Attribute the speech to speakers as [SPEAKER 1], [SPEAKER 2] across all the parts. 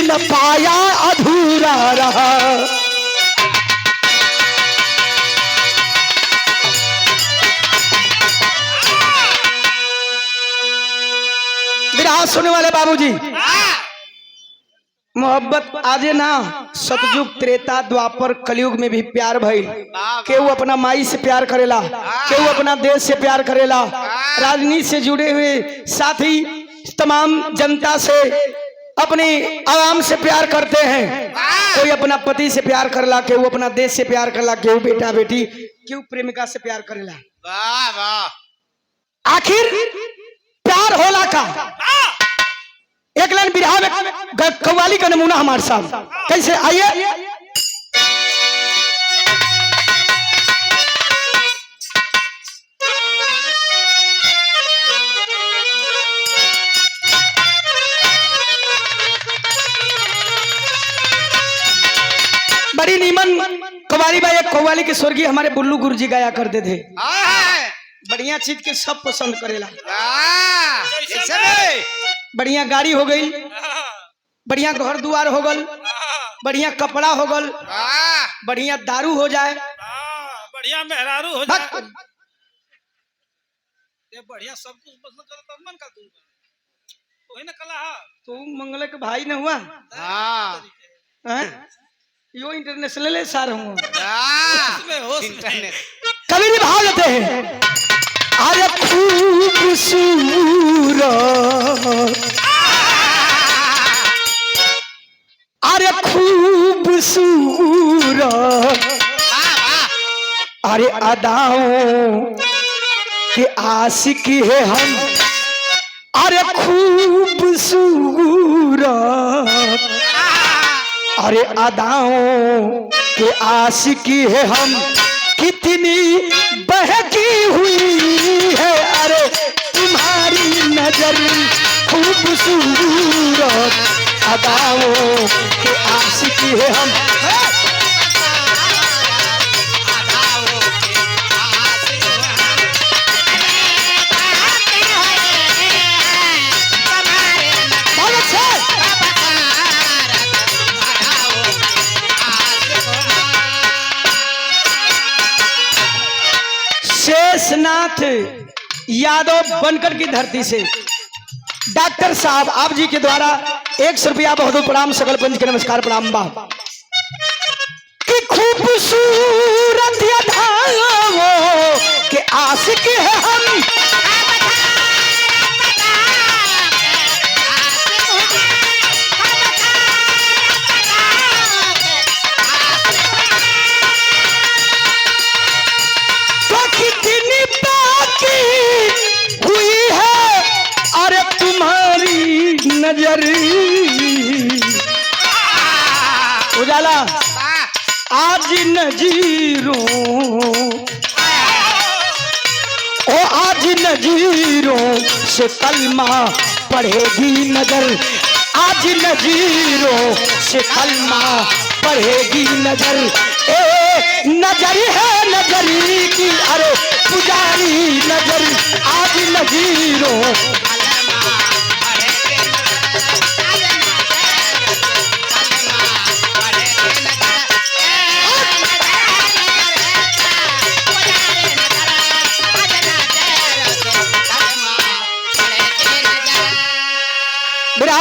[SPEAKER 1] न पाया अधूरा रहा। मेरा सुनने वाले बाबूजी, मोहब्बत आजे ना सतयुग त्रेता द्वापर कलयुग में भी प्यार भइल। केहू अपना माई से प्यार करेला, केहू अपना देश से प्यार करेला, राजनीति से जुड़े हुए साथी तमाम जनता से, अपने आवाम से प्यार करते हैं। कोई अपना पति से प्यार करला, केहू अपना देश से प्यार करला, केहू बेटा बेटी, केहू प्रेमिका से प्यार करेला। आखिर प्यार होला का? एक लाइन बिरहा में कव्वाली का नमूना हमारे साथ कैसे, आइए। बड़ी नीमन कव्वाली भाई, एक कव्वाली के स्वर्गीय हमारे बुल्लू गुरुजी गाया करते थे। बढ़िया चीज के सब पसंद करेला। बढ़िया गाड़ी हो गई, बढ़िया घर दुआर हो गल, बढ़िया कपड़ा हो गल, बढ़िया दारू हो जाए,
[SPEAKER 2] बढ़िया मेहरारू हो जाए, बढ़िया सब कुछ पसंद करे तब मन का तू ना कला हा
[SPEAKER 1] तू मंगल के भाई न हुआ। यो इंटरनेशनल है सार हूँ। कभी भी भाव लेते हैं, अरे खूबसूरत, अरे खूबसूरत, अरे अदाओं के आशिक है हम, अरे खूबसूरत, अरे अदाओं के आशिक है हम, कितनी बहकी हुई है अरे तुम्हारी नजर खूबसूरत, अदाओं के आशिक है हम। शेषनाथ यादव बनकर की धरती से डॉक्टर साहब आप जी के द्वारा 100 रुपया बहुत बहुत प्रणाम, सकल पंच के नमस्कार प्रणाम। बा कि खूबसूरत अदाओं के आशिक है हम, नजर उजाला आज नजीरों, ओ आज नजीरों से कलमा पढ़ेगी नजर, आज नजीरों से कलमा पढ़ेगी नजर। ए नजर है नजरी की, अरे पुजारी नजर, आज नजीरों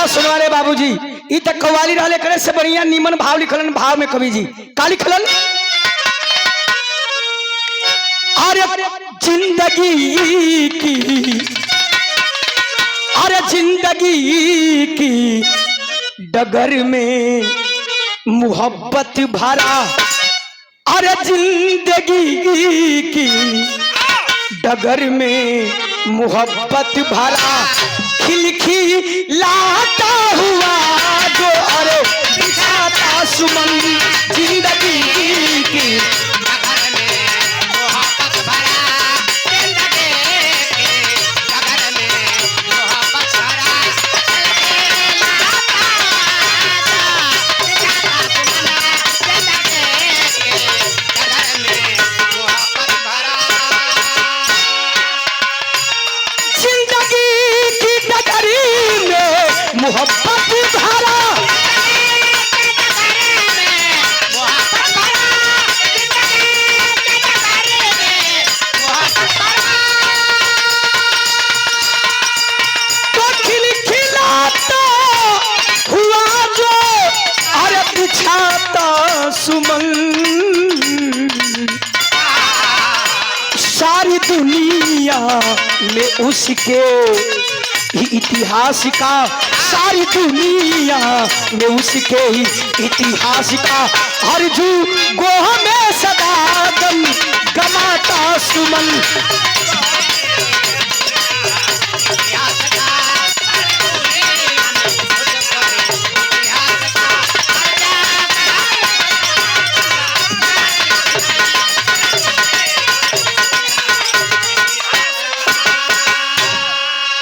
[SPEAKER 1] सुनवाले बाबूजी। ई तक कव्वाली रहले करे से बढ़िया नीमन भाव लिखलन। भाव में कवि जी का लिखलन, अरे जिंदगी की, अरे जिंदगी की डगर में मोहब्बत भरा, अरे जिंदगी की डगर में मोहब्बत भरा, खिलखिलाता हुआ जो अरे दिखाता सुमन जिंदगी की,
[SPEAKER 3] डगर में मोहब्बत भरा, जिंदगी की डगर में मोहब्बत भरा, खिलखिलाता दिखाता सुमन जिंदगी की डगर में मोहब्बत भरा,
[SPEAKER 1] जिंदगी की डगरी में मोहब्बत भरा, सुमन सारी दुनिया में उसके ही इतिहास का, सारी दुनिया में उसके ही इतिहास का, हर जू गोह में सदा गम गमाता सुमन।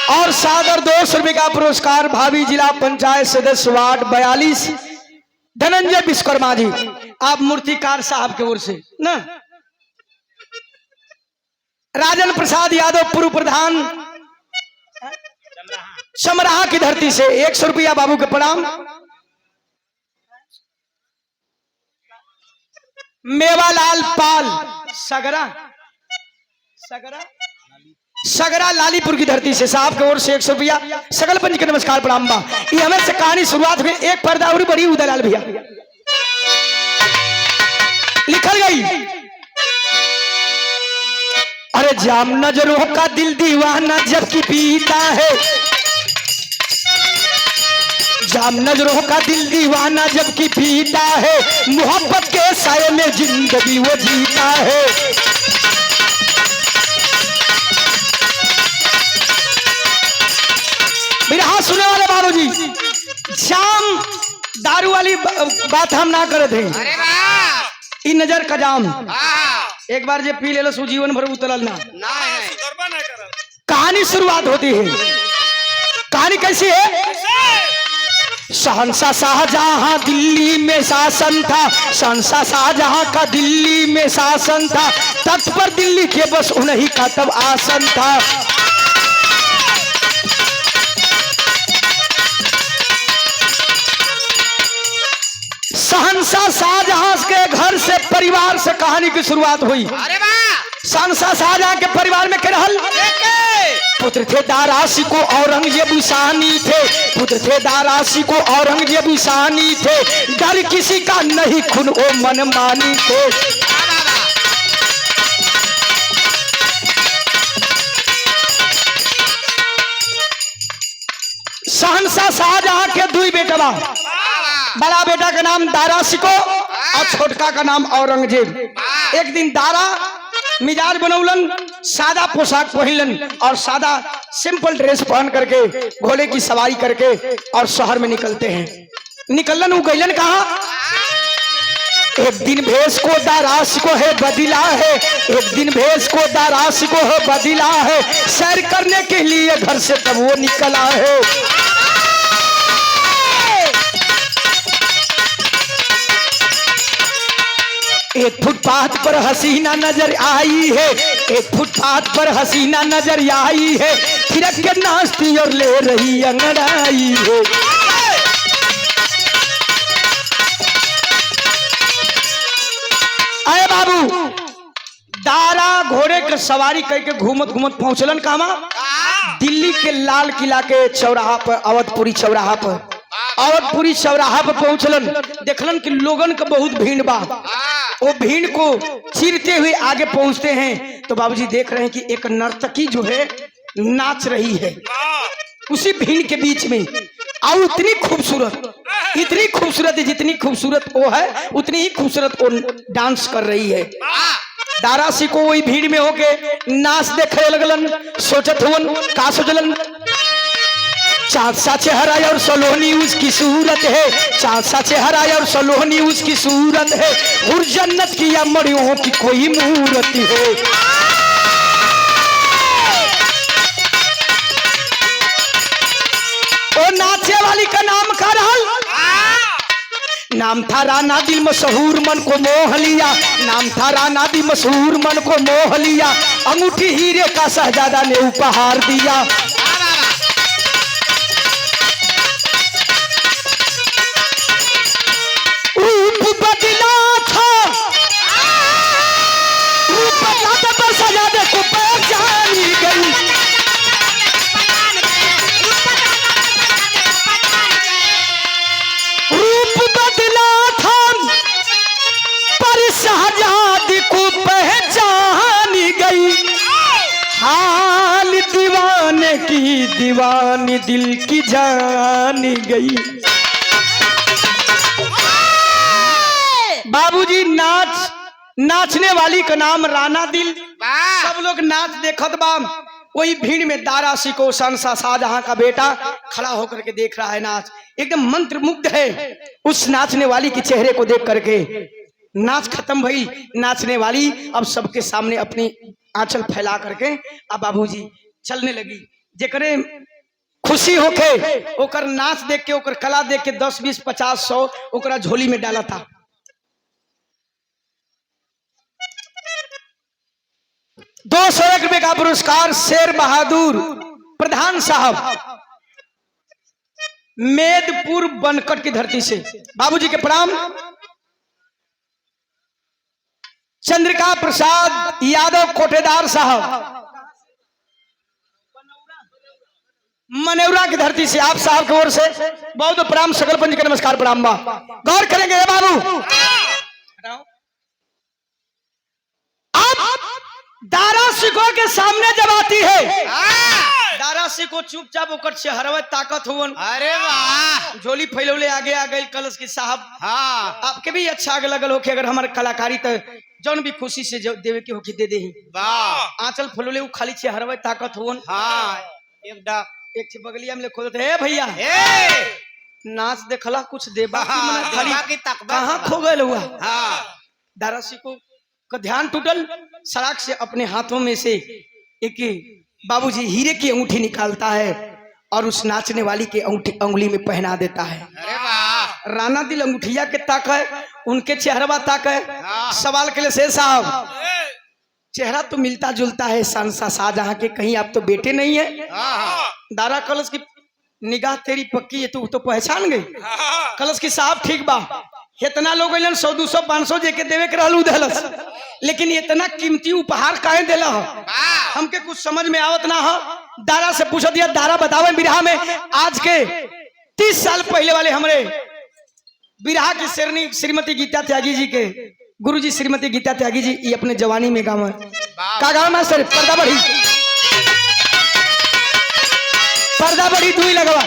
[SPEAKER 1] और सादर 200 रुपये का पुरस्कार भावी जिला पंचायत सदस्य वार्ड 42 धनंजय विश्वकर्मा जी, आप मूर्तिकार साहब की ओर से ना। राजन प्रसाद यादव पूर्व प्रधान समराहा की धरती से 100 रुपया बाबू के प्रणाम। मेवालाल पाल सगरा सगरा सगरा लालीपुर की धरती से साहब की ओर से 100 रुपया सकल पंच के नमस्कार प्रणाम बा। ये हमें से कहानी शुरुआत हुई एक पर्दा और बड़ी उदयलाल भैया लिखल गई। अरे जाम नजरों का दिल दीवाना जबकि पीता है, जाम नजरों का दिल दीवाना जबकि पीता है, मोहब्बत के साये में जिंदगी वो जीता है। बिरहा सुनने वाले बाबूजी, जाम दारू वाली बात हम ना करे थे।
[SPEAKER 3] अरे वाह,
[SPEAKER 1] इन नजर का जाम
[SPEAKER 3] हाँ,
[SPEAKER 1] एक बार जे पी ले लो सो जीवन भर उतरल ना।
[SPEAKER 3] ना है।
[SPEAKER 2] सुधरबा नहीं करल।
[SPEAKER 1] कहानी शुरुआत होती है। कहानी कैसी है? शहंशाह शाहजहां दिल्ली में शासन था, शहंशाह शाहजहां का दिल्ली में शासन था, तख्त पर दिल्ली के बस उन्हीं का तब आसन था। शहंशाह शाहजहां के घर से परिवार से कहानी की शुरुआत हुई।
[SPEAKER 3] अरे वाह,
[SPEAKER 1] शहंशाह शाहजहां के परिवार में क्या रहल? पुत्र थे दारासी को औरंगजेब शानी थे, पुत्र थे दारासी को औरंगजेब शानी थे, डर किसी का नहीं खुद ओ मन मानी थे। शहंशाह शाहजहां के दुई बेटा बा, बड़ा बेटा का नाम दारा सिको और छोटका का नाम औरंगजेब। एक दिन दारा मिजाज बनौलन, सादा पोशाक पहनलन और सादा सिंपल ड्रेस पहन करके घोड़े की सवारी करके और शहर में निकलते हैं। निकलन वो गैलन कहा? एक दिन भेष को दारास को है बदला है, एक दिन भेष को दारास को है बदला है, सैर करने के लिए घर से तब वो निकला है। एक फुटपाथ पर हसीना नजर आई है, एक फुटपाथ पर हसीना नजर आई है, थिरक के नाचती और ले रही अंगड़ाई है। अरे बाबू, दारा घोड़े के सवारी करके घूमत घूमत पहुंचलन कहां? दिल्ली के लाल किला के चौराहा पर, अवधपुरी चौराहा पर। अवधपुरी चौराहा पर पहुंचलन, देखलन कि लोगन का बहुत भीड़ बा। वो भीड़ को चीरते हुए आगे पहुंचते हैं तो बाबूजी देख रहे हैं कि एक नर्तकी जो है नाच रही है उसी भीड़ के बीच में, और इतनी खूबसूरत है, जितनी खूबसूरत वो है उतनी ही खूबसूरत वो डांस कर रही है। दारासी को वही भीड़ में होके नाच देखे लगलन, सोचत हुवन का सोचलन, चाँद सा चेहरा और सलोनी उसकी सूरत है, चाँद सा चेहरा और सलोनी उसकी सूरत है, हुर जन्नत की या मरियों की कोई मूरत है। ओ नाचे वाली का नाम का रहल? नाम था राना दिल मशहूर मन को मोह लिया, नाम था राना दिल मशहूर मन को मोह लिया, अंगूठी हीरे का शहजादा ने उपहार दिया। रूप बदला था, रूप बदला था पर शहजादे को पहचानी गई। रूप बदला था दिल की जान गई। बाबूजी नाचने वाली का नाम राना दिल। सब लोग नाच देखत बा। वही भीड़ में दारा सिको शहंशाह शाहजहां का बेटा खड़ा होकर के देख रहा है नाच, एकदम मंत्र मुग्ध है उस नाचने वाली के चेहरे को देख करके। नाच खत्म भई, नाचने वाली अब सबके सामने अपनी आंचल फैला करके अब बाबूजी चलने लगी। जेकरे खुशी होके ओकर नाच देख के, ओकर कला देख के 10 20 50 100 ओकरा झोली में डाला था। 200 रुपए का पुरस्कार शेर बहादुर प्रधान साहब मेदपुर बनकट की धरती से। बाबूजी के प्रणाम। चंद्रिका प्रसाद यादव कोटेदार साहब मनेवरा की धरती से आप साहब की ओर से बहुत प्रणाम, सकल पंच के नमस्कार प्रणाम। बा गौर करेंगे ये बाबू, आप दारा सिको के सामने जब आती है, दारा सिको चुपचाप ओकर चेहरवा ताकत हुवन।
[SPEAKER 3] अरे वाह,
[SPEAKER 1] झोली फैलौले आगे आ गई कलश की साहब।
[SPEAKER 3] हाँ
[SPEAKER 1] आपके भी अच्छा लगल होके अगर हमारे कलाकारी तो जौन भी खुशी से देवे के होके दे दे।
[SPEAKER 3] वाह,
[SPEAKER 1] आंचल फैलौले वो खाली चेहरवा ताकत हुवन।
[SPEAKER 3] हाँ एकदम
[SPEAKER 1] एक बगलिया में खोलते हे भैया नाच देखला कुछ देबा
[SPEAKER 3] की तकबा
[SPEAKER 1] कहाँ खो गए हुआ।
[SPEAKER 3] हाँ
[SPEAKER 1] दारा सिको का ध्यान टूटल, सड़क से अपने हाथों में से एक बाबूजी हीरे की अंगूठी निकालता है और उस नाचने वाली के अंगुली में पहना देता है।
[SPEAKER 3] अरे वाह,
[SPEAKER 1] राना दिल अंगूठिया के ताक है, उनके चेहरा ताक है। सवाल के लिए शेर साहब, चेहरा तो मिलता जुलता है शहंशाह शाहजहां के, कहीं आप तो बेटे नहीं है। दारा कलश की निगाह तेरी पक्की है, तू तो पहचान गई। कलश की साहब ठीक बा, इतना लोग 100 200 500 जेके देवे के रहलू दहलस, लेकिन इतना कीमती उपहार काहे देला हो हमके कुछ समझ में आवत ना हो। दारा से पूछ दिया, दारा बतावे बिरहा में आज के 30 साल पहले वाले हमरे बिरहा की शेरनी श्रीमती गीता त्यागी जी के गुरुजी श्रीमती गीता त्यागी जी ये अपने जवानी में गाँव का गाँव मास्टर पर्दा बड़ी दुई लगवा।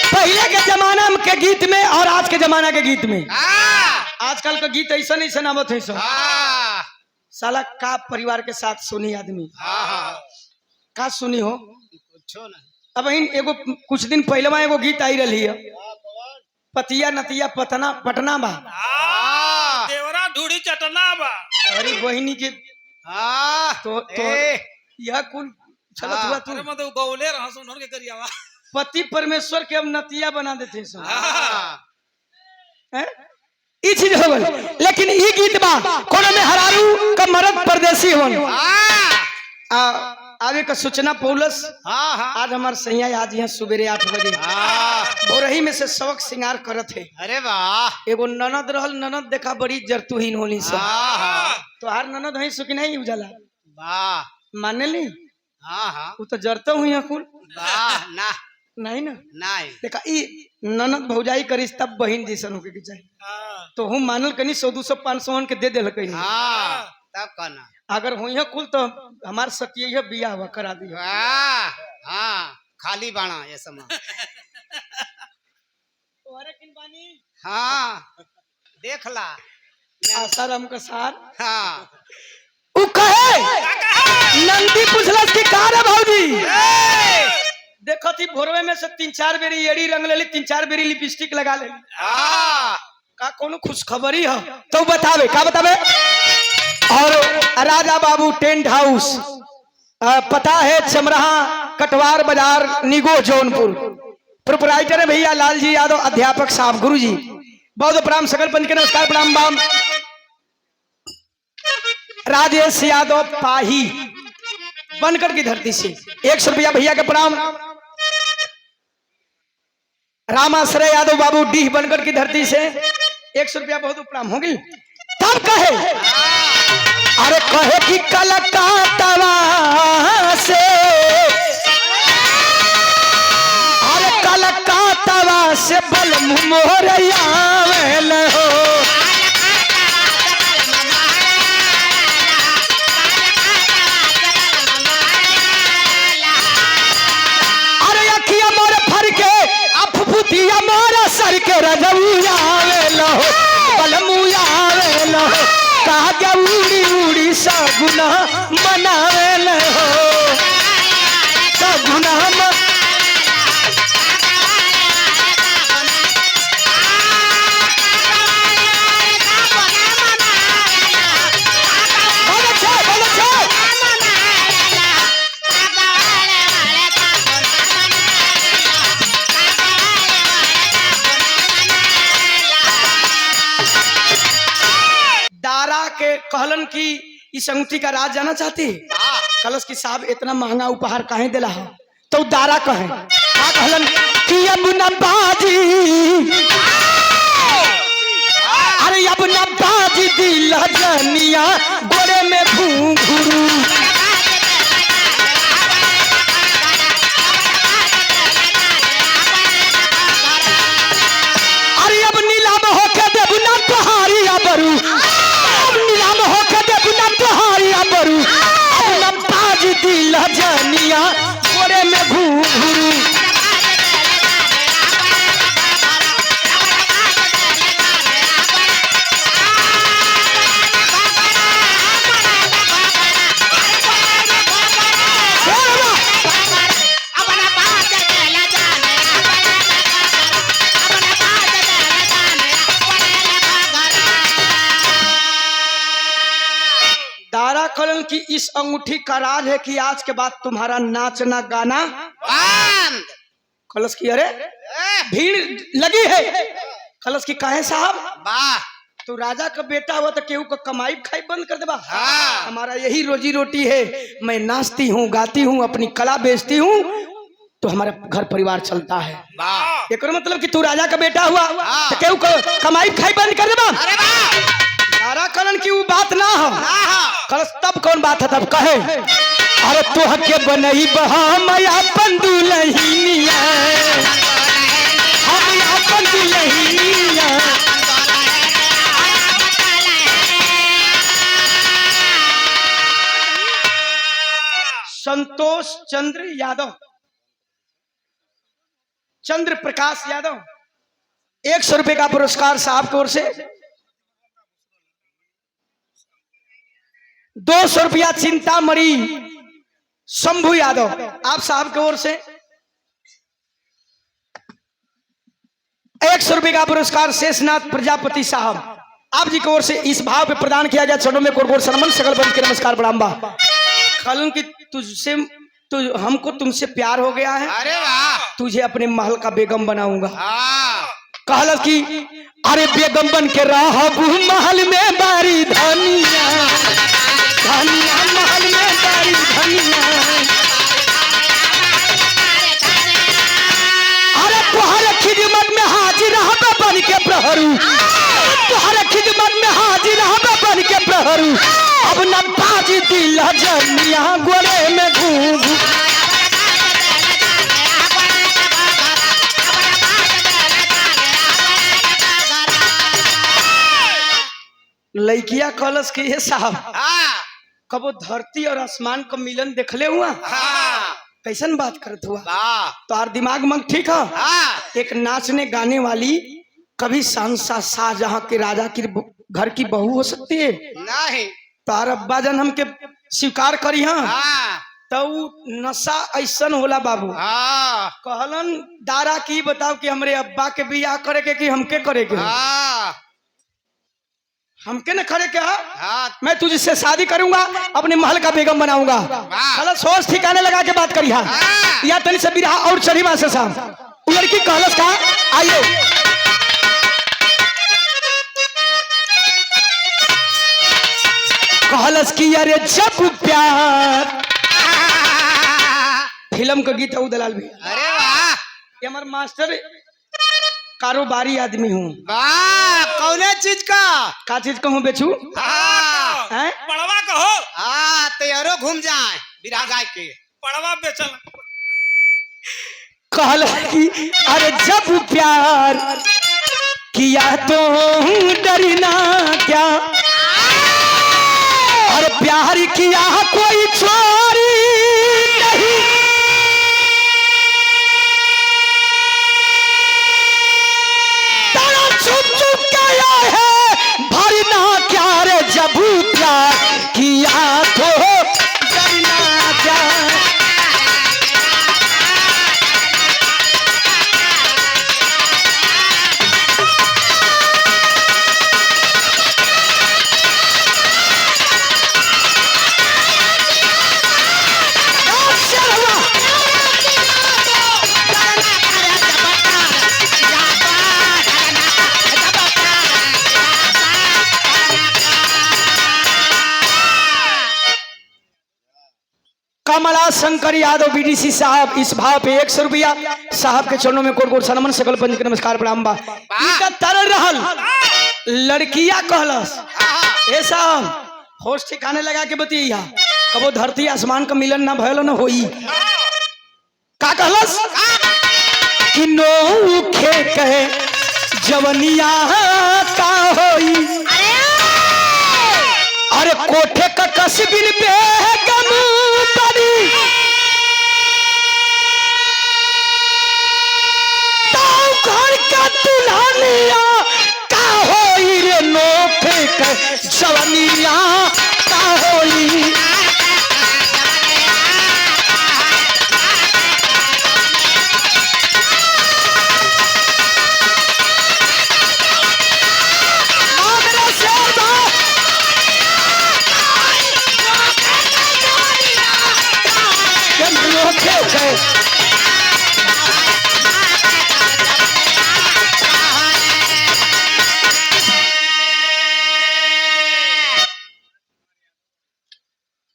[SPEAKER 1] पहले के जमाना के गीत में और आज के जमाना के गीत में, आजकल का गीत ऐसा नहीं सुनावत है। साला का परिवार के साथ सुनी आदमी का सुनी हो अब एगो कुछ दिन पहले वहां एगो गीत आई रही है, पतिया नतिया पटना पटना बा
[SPEAKER 2] देवरा धूड़ी चटना बा।
[SPEAKER 1] अरे बहिनी के तो यह कुल चलत हुआ तू
[SPEAKER 2] मतलब गौले रहा सुन के करियावा
[SPEAKER 1] पति परमेश्वर के अब नतिया बना देते हैं। ई चीज हो गई, लेकिन ई गीत बा कोनो में हरारू का मर्द परदेसी होन। आगे का सूचना पौलस आज हमारे सैया आज यहाँ सुबेरे 8 बजे भोरही में से सबक श्रृंगार करत है।
[SPEAKER 3] अरे वाह,
[SPEAKER 1] एगो ननद रहल, ननद देखा बड़ी जरतुहीन होली सब। तो हर ननद है सुखी नहीं उजाला
[SPEAKER 3] वाह
[SPEAKER 1] माने ली।
[SPEAKER 3] हाँ
[SPEAKER 1] वो तो जरता हुई है कुल
[SPEAKER 3] वाह ना
[SPEAKER 1] नहीं ना
[SPEAKER 3] नहीं
[SPEAKER 1] देखा ई ननद भौजाई का रिश्ता बहन जैसन होके के चाहिए। तो हम मानल कनी 100 200 500 के दे दिल कहीं
[SPEAKER 3] तब कहना
[SPEAKER 1] अगर हुई कुल तो हमार सतिया बिया हुआ करा दिया।
[SPEAKER 3] हाँ खाली बाणा ये समय हाँ देख ला
[SPEAKER 1] आसाराम का सार
[SPEAKER 3] हाँ
[SPEAKER 1] उ कहे नंदी पूछलस की का रे भौजी देखो थी भोरवे में से 3-4 बेरी एड़ी रंग लेली, 3-4 बेरी लिपस्टिक लगा लेली। का कोनो खुशखबरी है तो बतावे का बतावे। और राजा बाबू टेंट हाउस पता है चमराहा कटवार बाजार निगो जौनपुर। प्रोपराइटर है भैया लालजी यादव, अध्यापक साहब गुरुजी बहुत प्रणाम, सकल पंच के नमस्कार प्रणाम। बाम राजेश यादव पाही बनकर की धरती से 100 रुपया भैया के प्रणाम। रामाश्रय यादव बाबू डीह बनकर की धरती से 100 रुपया बहुत प्रणाम होगी। तब कहे अरे कहे कि कलकत्ता से अरे कलकत्ता से बल मोर आवेल हो हमारा सर के रजमुया लो बलमुया लो कहा उड़ी उड़ी सगुना मनावे हो सगुना दारा के कहलन की इस अंगूठी का राज जाना चाहती कलश की साहब इतना महंगा उपहार काहे दिला है तो दारा कहे का कहलन कि अब न बाजी अरे अब न बाजी दिल जनिया गोरे में घुंघरू अरे अब नीलाम होके देबू ना तोहारी अबरू नीलाम होके देबू ना तोहारी अबरू अब न बाजी दिल जनिया गोरे में घुंघरू दारा कलन की इस अंगूठी का राज है कि आज के बाद तुम्हारा नाचना गाना
[SPEAKER 3] बंद।
[SPEAKER 1] कलश की अरे भीड़ लगी है कलश की काहे साहब
[SPEAKER 3] वाह
[SPEAKER 1] तो राजा का बेटा हुआ तो केहू का कमाई खाई बंद कर देबा
[SPEAKER 3] हाँ।
[SPEAKER 1] हमारा यही रोजी रोटी है मैं नाचती हूँ गाती हूँ अपनी कला बेचती हूँ तो हमारा घर परिवार चलता है
[SPEAKER 3] वाह
[SPEAKER 1] एक मतलब कि तू राजा का बेटा हुआ
[SPEAKER 3] हाँ।
[SPEAKER 1] तो केहू का कमाई खाई बंद कर देबा
[SPEAKER 3] अरे वाह
[SPEAKER 1] दारा कलन की वो बात ना हो कलश तब कौन बात है तब कहे अरे तोह के बनई बहा मैं अपन दुल्हनिया हम अपन दुल्हनिया संतोष चंद्र यादव चंद्र प्रकाश यादव 100 रुपए का पुरस्कार साहब की ओर से 200 रुपया चिंतामणि शंभू यादव आप साहब की ओर से 100 रुपए का पुरस्कार शेषनाथ प्रजापति साहब आप जी की ओर से इस भाव पे प्रदान किया गया। चरणों में कोर सनमन सकल बंद के नमस्कार प्रणाम। कलन की तुझसे हमको तुमसे प्यार हो गया है
[SPEAKER 3] अरे वाह
[SPEAKER 1] तुझे अपने महल का बेगम बनाऊंगा।
[SPEAKER 3] हाँ
[SPEAKER 1] कहल की अरे बेगम बन के रहबू महल में बारी धनिया धनिया महल में बारी धनिया अरे तुहरे खिदमत में हाजिर रहबे बन के प्रहरू तुहरे खिदमत में हाजिर रहबे बन के प्रहरू अब न बाजी दिल जनिया गोरे में घूम लइकिया कलश के ये साहब
[SPEAKER 3] हाँ
[SPEAKER 1] कबो धरती और आसमान का मिलन देखले हुआ
[SPEAKER 3] हाँ
[SPEAKER 1] कैसन बात करत हुआ
[SPEAKER 3] वाह
[SPEAKER 1] तो दिमाग मंग ठीक है।
[SPEAKER 3] हाँ
[SPEAKER 1] एक नाचने गाने वाली कभी सांसा शाहजहां के राजा की घर की बहू हो सकती है
[SPEAKER 3] नहीं
[SPEAKER 1] तार अब्बा जन हमके स्वीकार करी हाँ
[SPEAKER 3] हाँ
[SPEAKER 1] तो नशा ऐसन होला बाबू
[SPEAKER 3] हाँ
[SPEAKER 1] कहलन दारा की बताओ कि हमरे अब्बा के बियाह करे के कि हमके करे के
[SPEAKER 3] हाँ
[SPEAKER 1] हमके न करे के है
[SPEAKER 3] हाँ
[SPEAKER 1] मैं तुझसे शादी करूंगा अपने महल का बेगम बनाऊंगा।
[SPEAKER 3] वाह।
[SPEAKER 1] कहलस सोच ठिकाने लगा के बात करी
[SPEAKER 3] हाँ।
[SPEAKER 1] या तनी से बिरहा और चढ़ी बात से साहब लड़की कहलस का आइए कहलस की अरे जब प्यार फिल्म का गीत है दलाल भी
[SPEAKER 3] अरे वाह
[SPEAKER 1] ये हमारे मास्टर कारोबारी आदमी हूँ।
[SPEAKER 3] वाह कौने चीज का
[SPEAKER 1] चीज कहूँ बेचू
[SPEAKER 3] हाँ
[SPEAKER 1] हैं
[SPEAKER 2] पड़वा कहो
[SPEAKER 3] हाँ तैयारो घूम जाए बिरा गाय के
[SPEAKER 2] पड़वा बेचल
[SPEAKER 1] कहल कि अरे जब प्यार किया तो डरना क्या और प्यार किया कोई चोरी नहीं कमला शंकर यादव बीडीसी साहब इस भाव पे 100 रुपया साहब के चरणों में कोट कोट सनमन सकल पंच के नमस्कार प्रणाम बा। इनका तरल रहल लड़किया कहलस ए साहब होश ठिकाने लगा के बतिया कबो धरती आसमान का मिलन ना भयल ना होई का कहलस कि नोखे कहे जवनिया का होई अरे कोठे का कसबिन पे गम पड़ी ताऊ घर का दुल्हनिया का होई रे नोखे का जवनिया का होई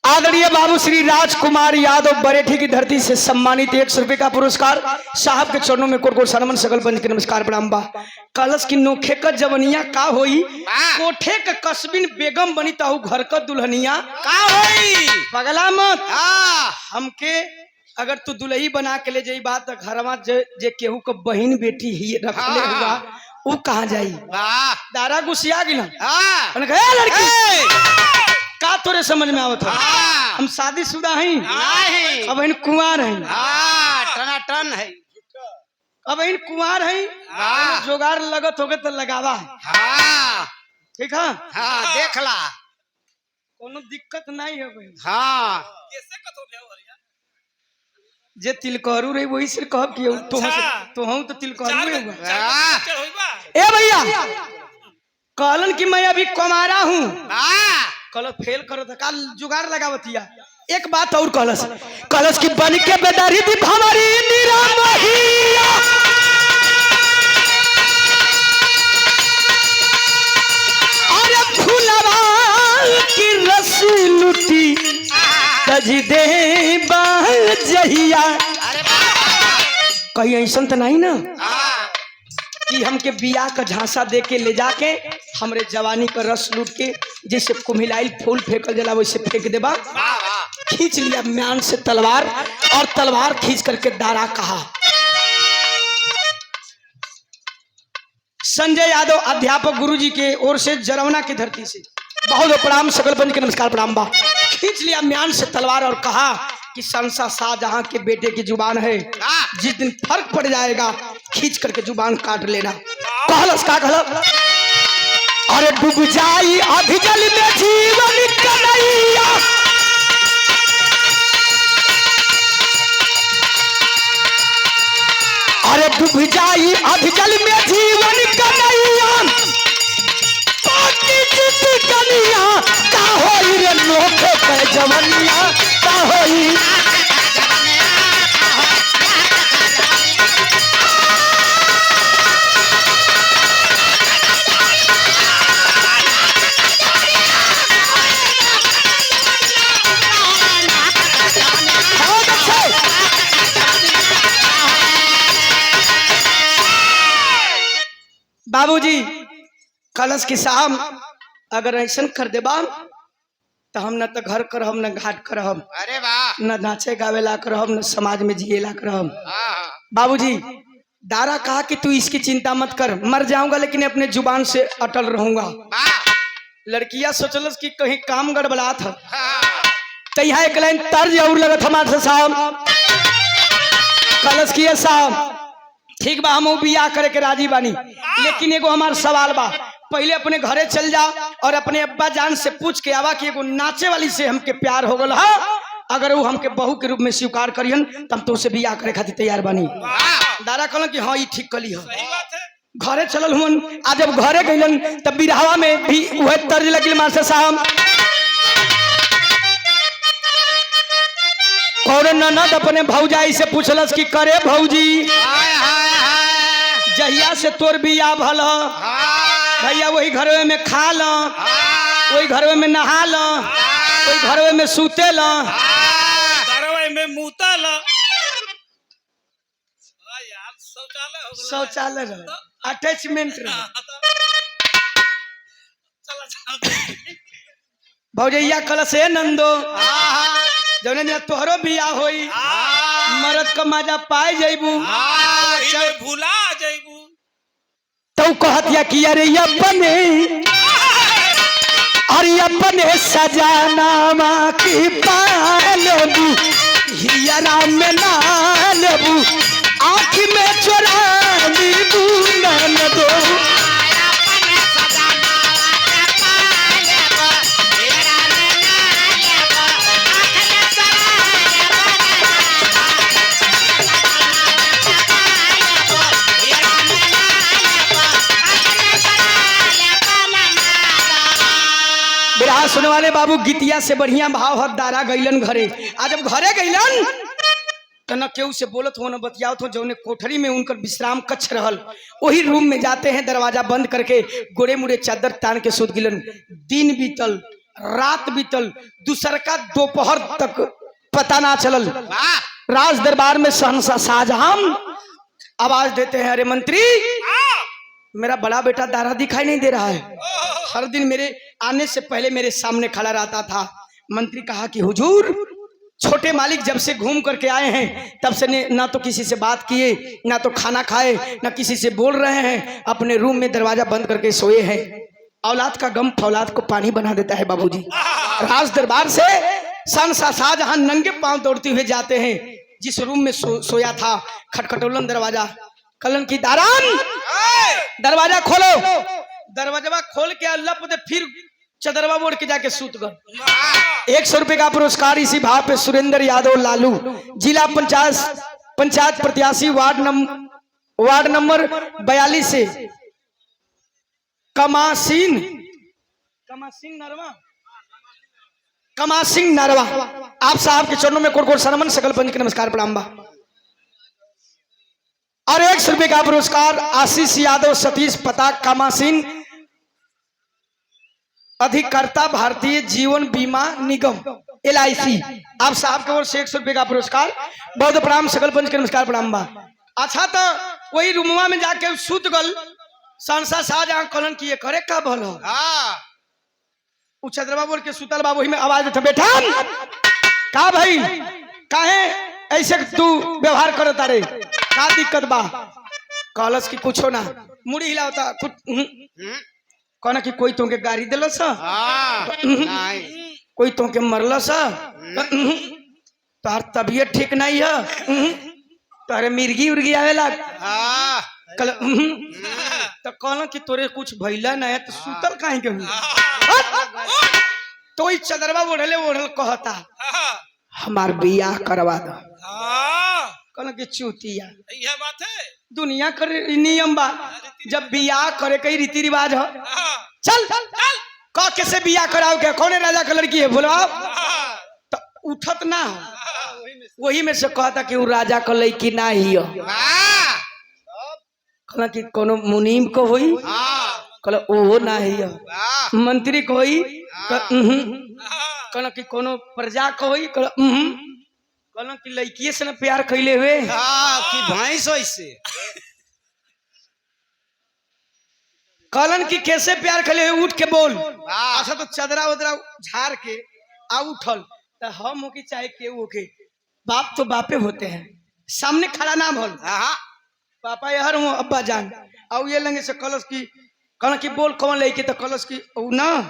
[SPEAKER 1] आदरणीय बाबू श्री राजकुमार यादव बरेठी की धरती से सम्मानित 100 रुपए का पुरस्कार साहब के चरणों में कोट कोट सनमन सकल पंच के नमस्कार प्रणाम बा। कलश की नोखे का जवनिया का होई कोठे का कसबिन बेगम बनी ताऊ घर का दुल्हनिया
[SPEAKER 3] का होई
[SPEAKER 1] पगला मत
[SPEAKER 3] हाँ
[SPEAKER 1] हमके अगर तू दुल्ही बना के ले जाई बात घरवा जे केहू का बहन बेटी ही रखले हुआ वो कहाँ जाई
[SPEAKER 3] वाह
[SPEAKER 1] दारा गुस्सिया गिला
[SPEAKER 3] हाँ
[SPEAKER 1] लड़की का तोरे समझ में आवत है
[SPEAKER 3] हाँ
[SPEAKER 1] हम शादीशुदा हैं
[SPEAKER 3] नहीं
[SPEAKER 1] अब इन कुंवार हैं
[SPEAKER 3] हाँ टनाटन है
[SPEAKER 1] अब इन कुंवार हैं
[SPEAKER 3] हाँ।
[SPEAKER 1] जोगार लगत होगे तो लगावा
[SPEAKER 3] हाँ
[SPEAKER 1] ठीक है
[SPEAKER 3] हाँ देख ला
[SPEAKER 1] कोनो दिक्कत नहीं है भाई
[SPEAKER 3] हाँ
[SPEAKER 2] कैसे कतो ले हरिया
[SPEAKER 1] जे तिलकहरू रही वही से कहब कि तो हम तो तिलकहरू हुआ
[SPEAKER 2] चल होइबा
[SPEAKER 1] ए भैया कहलन कि मैं अभी कुमारा हूँ
[SPEAKER 3] हाँ
[SPEAKER 1] कल फेल करो तो काल जुगाड़ लगावतिया एक बात और कहलस कहलस कि बन के बेदारी दी हमारी निरामहिया अरे फूलवा की रसी लुटी तज दे बजहिया
[SPEAKER 3] अरे बाबा
[SPEAKER 1] कहीं ऐसा तो नहीं ना
[SPEAKER 3] हाँ
[SPEAKER 1] कि हमके बिया का झांसा दे के ले जाके हमरे जवानी का रस लूट के जैसे कुम्हिलाइल फूल फेंकल जला वैसे फेंक देबा
[SPEAKER 3] वाह वाह
[SPEAKER 1] खींच लिया म्यान से तलवार और तलवार खींच करके दारा कहा। संजय यादव अध्यापक गुरुजी के ओर से जरवना की धरती से बहुत प्रणाम सकल पंच के नमस्कार प्रणाम बा। खींच लिया म्यान से तलवार और कहा कि संसा शाहजहां के बेटे की जुबान है जिस दिन फर्क पड़ जाएगा खींच करके जुबान काट लेना। कहलस का कहलस अरे डूब जाई अभी जल में जीवन कन्हैया अरे डूब जाई अभी जल में जीवन कन्हैया कन्हैया का होई रे नोखे के जवनिया का होई बाबूजी कलश के साहब अगर ऐसा कर देबा तो हम न तो घर कर हम न घाट कर हम
[SPEAKER 3] अरे वाह
[SPEAKER 1] न नाचे गावे ला कर हम न समाज में जिए ला कर हम।
[SPEAKER 3] हाँ
[SPEAKER 1] बाबूजी दारा कहा कि तू इसकी चिंता मत कर मर जाऊंगा लेकिन अपने जुबान से अटल रहूंगा।
[SPEAKER 3] वाह
[SPEAKER 1] लड़कियां सोचलस कि कहीं काम गड़बड़ा था
[SPEAKER 3] हाँ
[SPEAKER 1] तो यहाँ एक लाइन तर्ज और लगत हमारे साहब कलश किए साहब ठीक बा हम बियाह करे के राजी बानी लेकिन एगो हमार सवाल बा पहले अपने घरे चल जा और अपने अब्बा जान से पूछ के आवा कि एगो नाचे वाली से हमके प्यार हो गल है अगर वो हमके बहू के रूप में स्वीकार करियन तब तो उसे बियाह करे खातिर तैयार बानी। दादा कहलन कि हाँ ये ठीक कली है
[SPEAKER 2] सही बात है
[SPEAKER 1] घरे चलल हुन आज जब घरे गइलन तब बिरहावा में भी वह तर्ज लगिल मास्टर साहब कौन ननद अपने भौजाई से पूछलस कि करे भौजी
[SPEAKER 3] हाय हाय हाय
[SPEAKER 1] जहिया से तोर बियाह भल भैया वही घरवे में खा ल वही घरवे में नहा ल वही घरवे में सूते ल
[SPEAKER 2] मुतल यार शौचालय हो गया
[SPEAKER 1] शौचालय रहे, अटैचमेंट रहे।
[SPEAKER 2] चला चल
[SPEAKER 1] भौजैया कल से नंदो जौने दिन तोहरो बियाह होई मरद का मजा पाए जइबू
[SPEAKER 2] चल भूला जाइबू
[SPEAKER 1] तो कहतिया कि अरे अपने सजानामा की पालबू हियरा में ना लेबू आँख में चोरा लीबू नन दो। बिरहा सुने वाले बाबू गीतिया से बढ़िया भाव हकदारा गईलन घरे। आज जब घरे गईलन तो न केहू से बोलत हो न बतियावत हो। जौने कोठरी में उनकर विश्राम कक्ष रहल वही रूम में जाते हैं, दरवाजा बंद करके गोरे मुड़े चादर तान के सूत गिलन। दिन बीतल, रात बीतल, दूसर का दोपहर तक पता ना चलल। राज दरबार में शहंशाह शाहजहां आवाज देते हैं, अरे मंत्री मेरा बड़ा बेटा दारा दिखाई नहीं दे रहा है। हर दिन मेरे आने से पहले मेरे सामने खड़ा रहता था। मंत्री कहा कि हुजूर छोटे मालिक जब से घूम करके आए हैं तब से ना तो किसी से बात किए, ना तो खाना खाए, ना किसी से बोल रहे हैं, अपने रूम में दरवाजा बंद करके सोए हैं। औलाद का गम फौलाद को पानी बना देता है बाबूजी। राज दरबार से शहंशाह शाहजहां नंगे पांव दौड़ते हुए जाते हैं। जिस रूम में सोया था खटखटोलन दरवाजा, कलन की दारान दरवाजा खोलो। दरवाजा खोल के अल्लाह पे फिर चदरवा मोड़ के जाके सूत गए। 100 रुपए का पुरस्कार इसी भाव पे सुरेंद्र यादव लालू, जिला पंचायत प्रत्याशी वार्ड नंबर 42 से कमासिंह नरवा आप साहब के चरणों में कोट सनमन सकल पंच के नमस्कार प्रणाम बा। और 100 रुपए का पुरस्कार आशीष यादव सतीश पता कमासिंह अधिकर्ता भारतीय जीवन बीमा निगम LIC आप साहब के ओर से 100 रुपए का पुरस्कार। बहुत प्रणाम सकल पंच के नमस्कार प्रणाम बा। अच्छा तो वही रूमवा में जाके सूत गल। शहंशाह शाहजहां कलन किए करे का भल हो चदरवा बोल के सुतल बा। वही में आवाज देता, बेटा का भाई काहे ऐसे तू व्यवहार करो तारे, का दिक्कत बा? कहलस की कुछो ना, मुड़ी हिलावता कुछ कहना कि कोई तुमके गाड़ी दिलस, कोई तुमके मरलस, तार तबीयत ठीक नहीं है, तारे मिर्गी उर्गी आवेला तो कहना कि तोरे कुछ भइला ना है तो सुतल काहे के तो ही चदरवा ओढ़ल कहता हमार बियाह करवा दो। कहना कि चूतिया
[SPEAKER 2] यह बात है
[SPEAKER 1] दुनिया कर नियम बा, जब बियाह करे कई रीति रिवाज हो। चल कह के से बियाह कराओ के कौन राजा का लड़की है बोलो तो उठत ना हो। वही में से कहता कि वो राजा का लड़की ना ही हो। कहना कि कोनो मुनीम को होई, कहला ओहो ना ही हो। मंत्री को होई, कहना कि कोनो प्रजा को होई, कहला कि लड़किए से ना प्यार कैले हुए
[SPEAKER 3] कि भैंस ऐसे
[SPEAKER 1] कहलन कि कैसे प्यार कैले हुए उठ के बोल। अच्छा तो चदरा उदरा झाड़ के आ उठल तो हम हो कि चाहे केहू के बाप तो बापे होते हैं, सामने खड़ा ना भल पापा यार हूँ अब्बा जान और ये लंगे से कलश की कहना कि बोल कौन लेके तो कलश की ना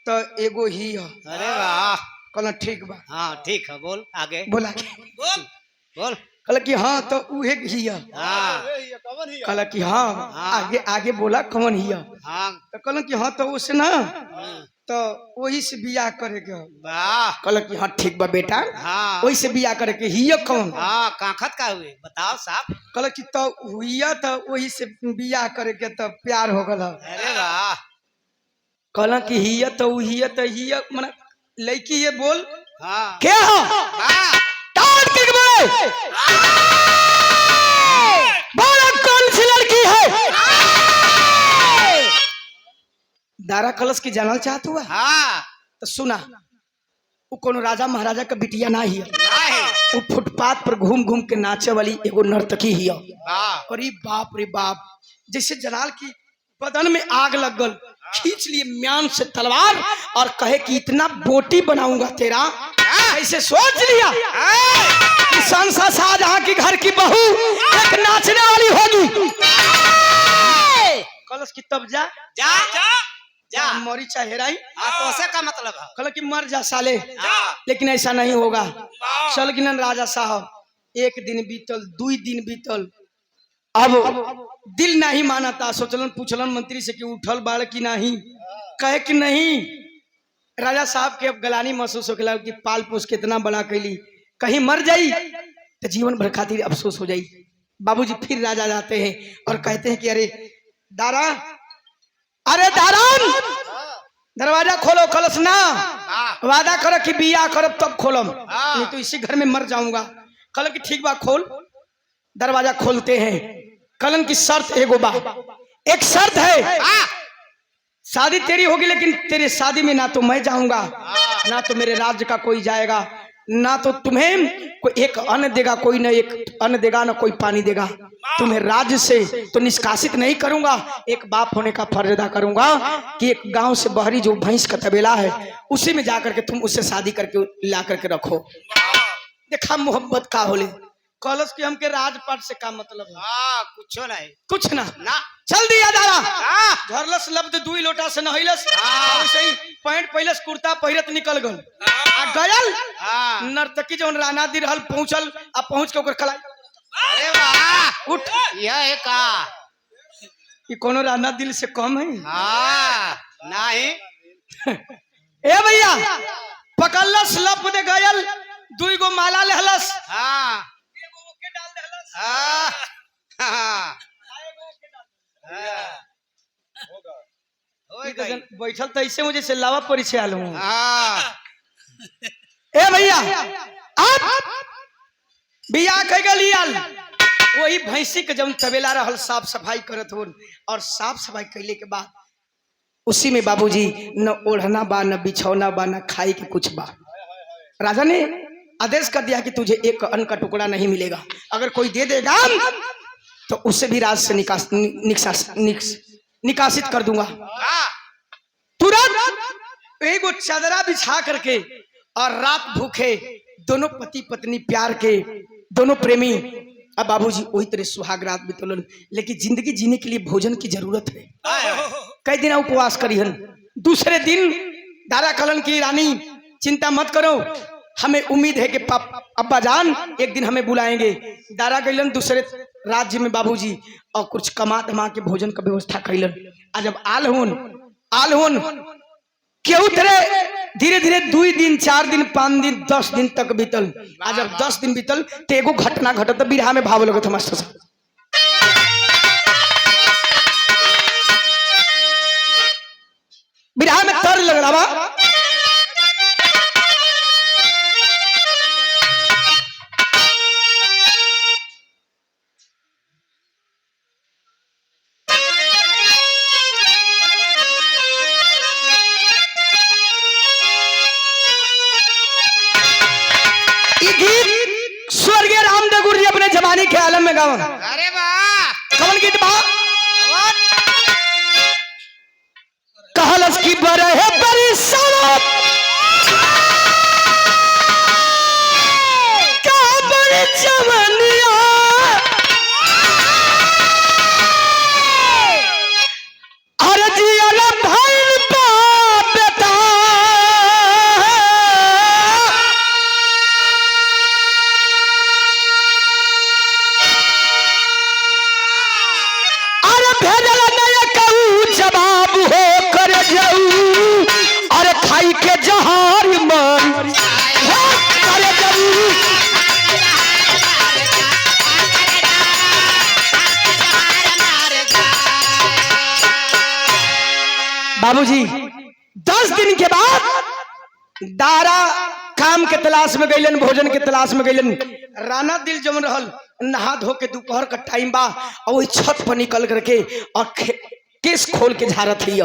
[SPEAKER 1] तो एगो ही हो।
[SPEAKER 3] अरे वाह
[SPEAKER 1] कहना ठीक बा।
[SPEAKER 3] हाँ ठीक है, बोल आगे
[SPEAKER 1] बोला
[SPEAKER 3] बोल
[SPEAKER 1] कहला कि हाँ तो उहे ही है। कहला कि हाँ आगे आगे बोला कौन ही है। तो कहला कि हाँ तो उससे ना तो वही से बियाह करे के। कहला कि हाँ ठीक बा बेटा वही से बियाह करे के ही कौन।
[SPEAKER 3] काखत का हुए बताओ साहब।
[SPEAKER 1] कहला कि तो हुआ तो वही से बियाह करे के तो प्यार हो गल।
[SPEAKER 3] अरे वाह।
[SPEAKER 1] कहला कि ही तो ही माने लड़की ये बोल
[SPEAKER 3] क्या
[SPEAKER 1] हो कौन सी लड़की है? दारा कलश की जानल चाहत हुआ तो सुना वो कोनो राजा महाराजा का बिटिया ना ही है। वो फुटपाथ पर घूम घूम के नाचे वाली एगो नर्तकी ही
[SPEAKER 3] वाह
[SPEAKER 1] अरे बाप रे बाप, जैसे जलाल की बदन में आग लग गल, खींच लिए म्यान से तलवार और कहे कि इतना बोटी बनाऊंगा तेरा। ऐसे सोच लिया कि संसा शाहजहां की घर की बहू एक नाचने वाली होगी। कलश की तब जा
[SPEAKER 3] जा
[SPEAKER 2] जा
[SPEAKER 3] जा
[SPEAKER 1] मरी चाहे हेराई,
[SPEAKER 3] तो उसे का मतलब है
[SPEAKER 1] कल की मर जा साले,
[SPEAKER 2] जा
[SPEAKER 1] लेकिन ऐसा नहीं होगा। चल गिनन राजा साहब, एक दिन बीतल, 2 दिन बीतल, अब दिल नहीं माना था। सोचलन पूछलन मंत्री से कि उठल बाड़ की नहीं, कहे कि नहीं। राजा साहब के अब गलानी महसूस हो गया कि पाल पोस के इतना बड़ा कैली, कहीं मर जाई तो जीवन भर खातिर अफसोस हो जाई। बाबूजी फिर राजा जाते हैं और कहते हैं कि अरे दारा, अरे दारान, दरवाजा खोलो। कलश ना, वादा करो कि बिया करब तब खोलम, नहीं तो इसी घर में मर जाऊंगा। कल की ठीक बा, खोल। दरवाजा खोलते हैं। कलन की शर्त एगो बा, एक शर्त है, शादी तेरी होगी लेकिन तेरे शादी में ना तो मैं जाऊंगा, ना तो मेरे राज्य का कोई जाएगा, ना तो तुम्हें कोई एक अन्न देगा, कोई ना एक अन्न देगा, ना कोई पानी देगा। तुम्हें राज्य से तो निष्कासित नहीं करूंगा, एक बाप होने का फर्ज अदा करूंगा कि एक गांव से बहरी जो भैंस का तबेला है उसी में जाकर के तुम उससे शादी करके ला करके रखो। देखा मोहब्बत का होले। कलश की हमके राजपाट से का मतलब है?
[SPEAKER 3] कुछ नहीं,
[SPEAKER 1] कुछ ना
[SPEAKER 3] ना
[SPEAKER 1] चल दिया दादा। धरलस लब्ध 2 लोटा से नहैलस, वैसे ही पैंट पहिलस, कुर्ता पहिरत निकल गल। आ गयल नर्तकी जौन राना दी रहल पहुंचल, आ पहुंच के ओकर खला,
[SPEAKER 3] अरे वाह
[SPEAKER 1] उठ,
[SPEAKER 3] यह है का
[SPEAKER 1] ये कोनो राना दिल से कम है?
[SPEAKER 3] नहीं
[SPEAKER 1] ए भैया, पकड़लस लप दे गयल, 2 गो माला लेहलस, एगो ओके डाल देहलस, बैठल तो ऐसे मुझे से लावा परिचय आलू हूँ। ए भैया, आप बिया कह गलियल, वही भैंसी के जब तबेला रहल साफ सफाई करत हो, और साफ सफाई कैले के बाद उसी में बाबूजी न ओढ़ना बा, न बिछौना बा, न खाई के कुछ बा। राजा ने आदेश कर दिया कि तुझे एक अन्न का टुकड़ा नहीं मिलेगा, अगर कोई दे देगा तो उसे भी राज से निकासित कर दूंगा। तुरंत एगो चादरा बिछा करके और रात भूखे दोनों पति पत्नी प्यार के दोनों प्रेमी, अब बाबूजी वही तरह सुहाग रात बितलन। लेकिन जिंदगी जीने के लिए भोजन की जरूरत है। कई दिन उपवास करिहन। दूसरे दिन दारा कलन की रानी, चिंता मत करो, हमें उम्मीद है कि अब्बा जान एक दिन हमें बुलाएंगे। दारा गइलन दूसरे राज्य में बाबूजी, और कुछ कमा धमा के भोजन का व्यवस्था कैलन। आज जब आल होन केहू तरह धीरे धीरे 2 दिन 4 दिन 5 दिन 10 दिन तक बीतल। आज जब 10 दिन बीतल तो एगो घटना घटत, बिरहा में भाव लगत मास्टर साहब। बिरहा में तर लग रहा बा, स्वर्गीय रामदेव गुरु जी अपने जवानी के आलम में गावन।
[SPEAKER 3] अरे वाह
[SPEAKER 1] कवन गीत बा? कहलस की बरहे परिसरत का बड़ी जवनिया, अरे जिया भइल बा बेटा, अरे भेजल नहीं कहू जवाब हो कर जाऊ, अरे खाई के जहार मन कर जाऊ। बाबूजी 10 दिन के बाद दारा काम के तलाश में गइलन, भोजन के तलाश में गइलन। राना दिल जम रहल, नहा धो के दोपहर का टाइम बा, और वही छत पर निकल करके और केस खोल के झारत ही।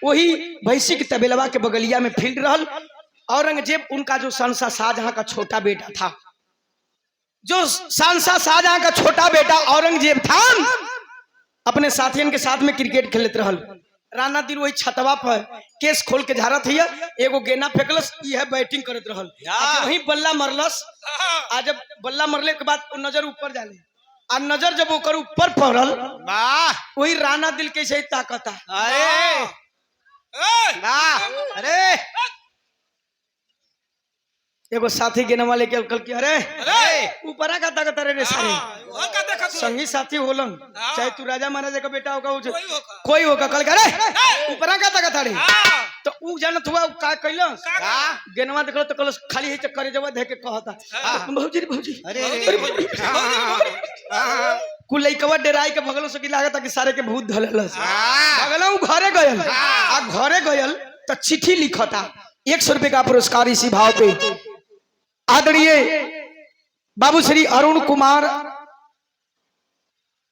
[SPEAKER 1] वही भैंसी के तबेलवा के बगलिया में फील्ड रहल। औरंगजेब उनका जो संसा शाहजहां का छोटा बेटा था, जो शहंशाह शाहजहां का छोटा बेटा औरंगजेब था, अपने साथियन के साथ में क्रिकेट खेलते रहल। राणा दिल वही छतवा पर केस खोल के झारत हिया, एगो गेना फेंकलस, यह बैटिंग करत रहल। आज वही बल्ला मरलस। आज जब बल्ला मरले के बाद वो नजर ऊपर जाले, आ नजर जब ओकर ऊपर पड़ल,
[SPEAKER 3] वाह
[SPEAKER 1] वही राणा दिल के सही ताकत है।
[SPEAKER 3] अरे वाह अरे
[SPEAKER 1] एगो साथी गेनवा लेके कल की, अरे
[SPEAKER 2] अरे
[SPEAKER 1] ऊपरा का ताकत रे सारे
[SPEAKER 2] वहाँ का देखा तू?
[SPEAKER 1] संगी साथी होलन, चाहे तू राजा महाराजा का बेटा होगा
[SPEAKER 2] कोई होगा।
[SPEAKER 1] कोई होगा, कल करे ऊपरा का ताकत रे।
[SPEAKER 2] हाँ,
[SPEAKER 1] तो ऊ जानत हुआ का कैलस,
[SPEAKER 2] का?
[SPEAKER 1] गेनवा देखल तो कलस खाली है चक्कर जवा दे के कहता, भौजी रे भौजी,
[SPEAKER 3] अरे
[SPEAKER 1] कुल लइकवा डराई के भगलो सकी लागत कि सारे के भूत धललस। भगला ऊ घरे गयल, आ घरे गयल तो चिट्ठी लिखता 100 रुपए का पुरस्कार इसी भाव पे। आदरणीय बाबू श्री अरुण कुमार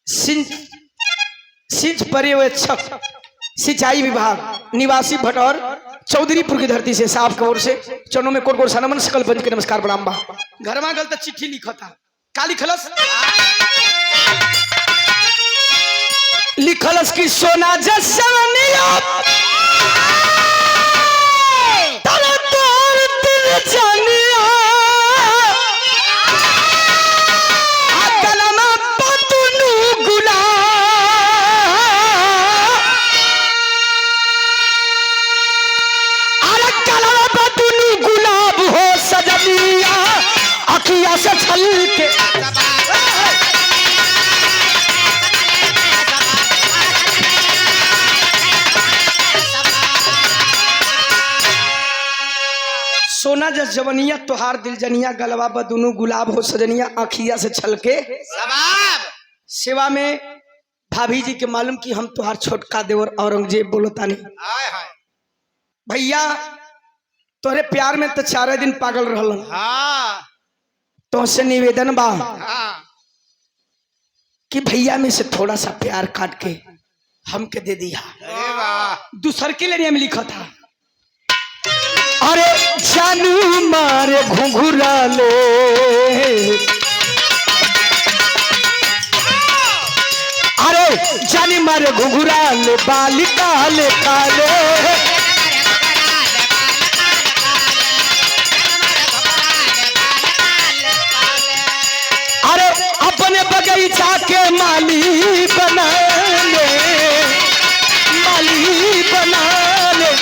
[SPEAKER 1] सिंच पर्यवेक्षक सिंचाई विभाग निवासी भटौर चौधरीपुर की धरती से साहब की ओर से चरणों में कोट कोट सनमन सकल पंच के नमस्कार प्रणाम बा। घर में गल तो चिट्ठी लिखता, का लिखलस, लिखलस की सोना जसवनिया तोर दिल जानिया, कलमा पतनु गुलाब, अरे कलमा पतनु गुलाब हो सजनिया, अखिया से छल के सोना जस जवनिया तोहार दिल जनिया, गलवा बदुनु गुलाब हो सजनिया, आखिया से छलके
[SPEAKER 3] सबाब
[SPEAKER 1] सेवा में भाभी जी के मालूम कि हम तोहार छोटका देवर औरंगजेब बोलतानी।
[SPEAKER 3] हाय हाय
[SPEAKER 1] भैया तोरे प्यार में तो 4 दिन पागल रहलन,
[SPEAKER 3] हाँ
[SPEAKER 1] तुमसे निवेदन बा
[SPEAKER 3] हाँ
[SPEAKER 1] कि भैया में से थोड़ा सा प्यार काट के हमके दे दिया।
[SPEAKER 3] अरे वाह
[SPEAKER 1] दूसर के लिए में लिखा था, अरे जानू मारे घुंघरा ले, अरे जानी मारे घुंघरा ले, बाल काले काले, अरे अपने बगीचा के माली बना ले, माली बना ले,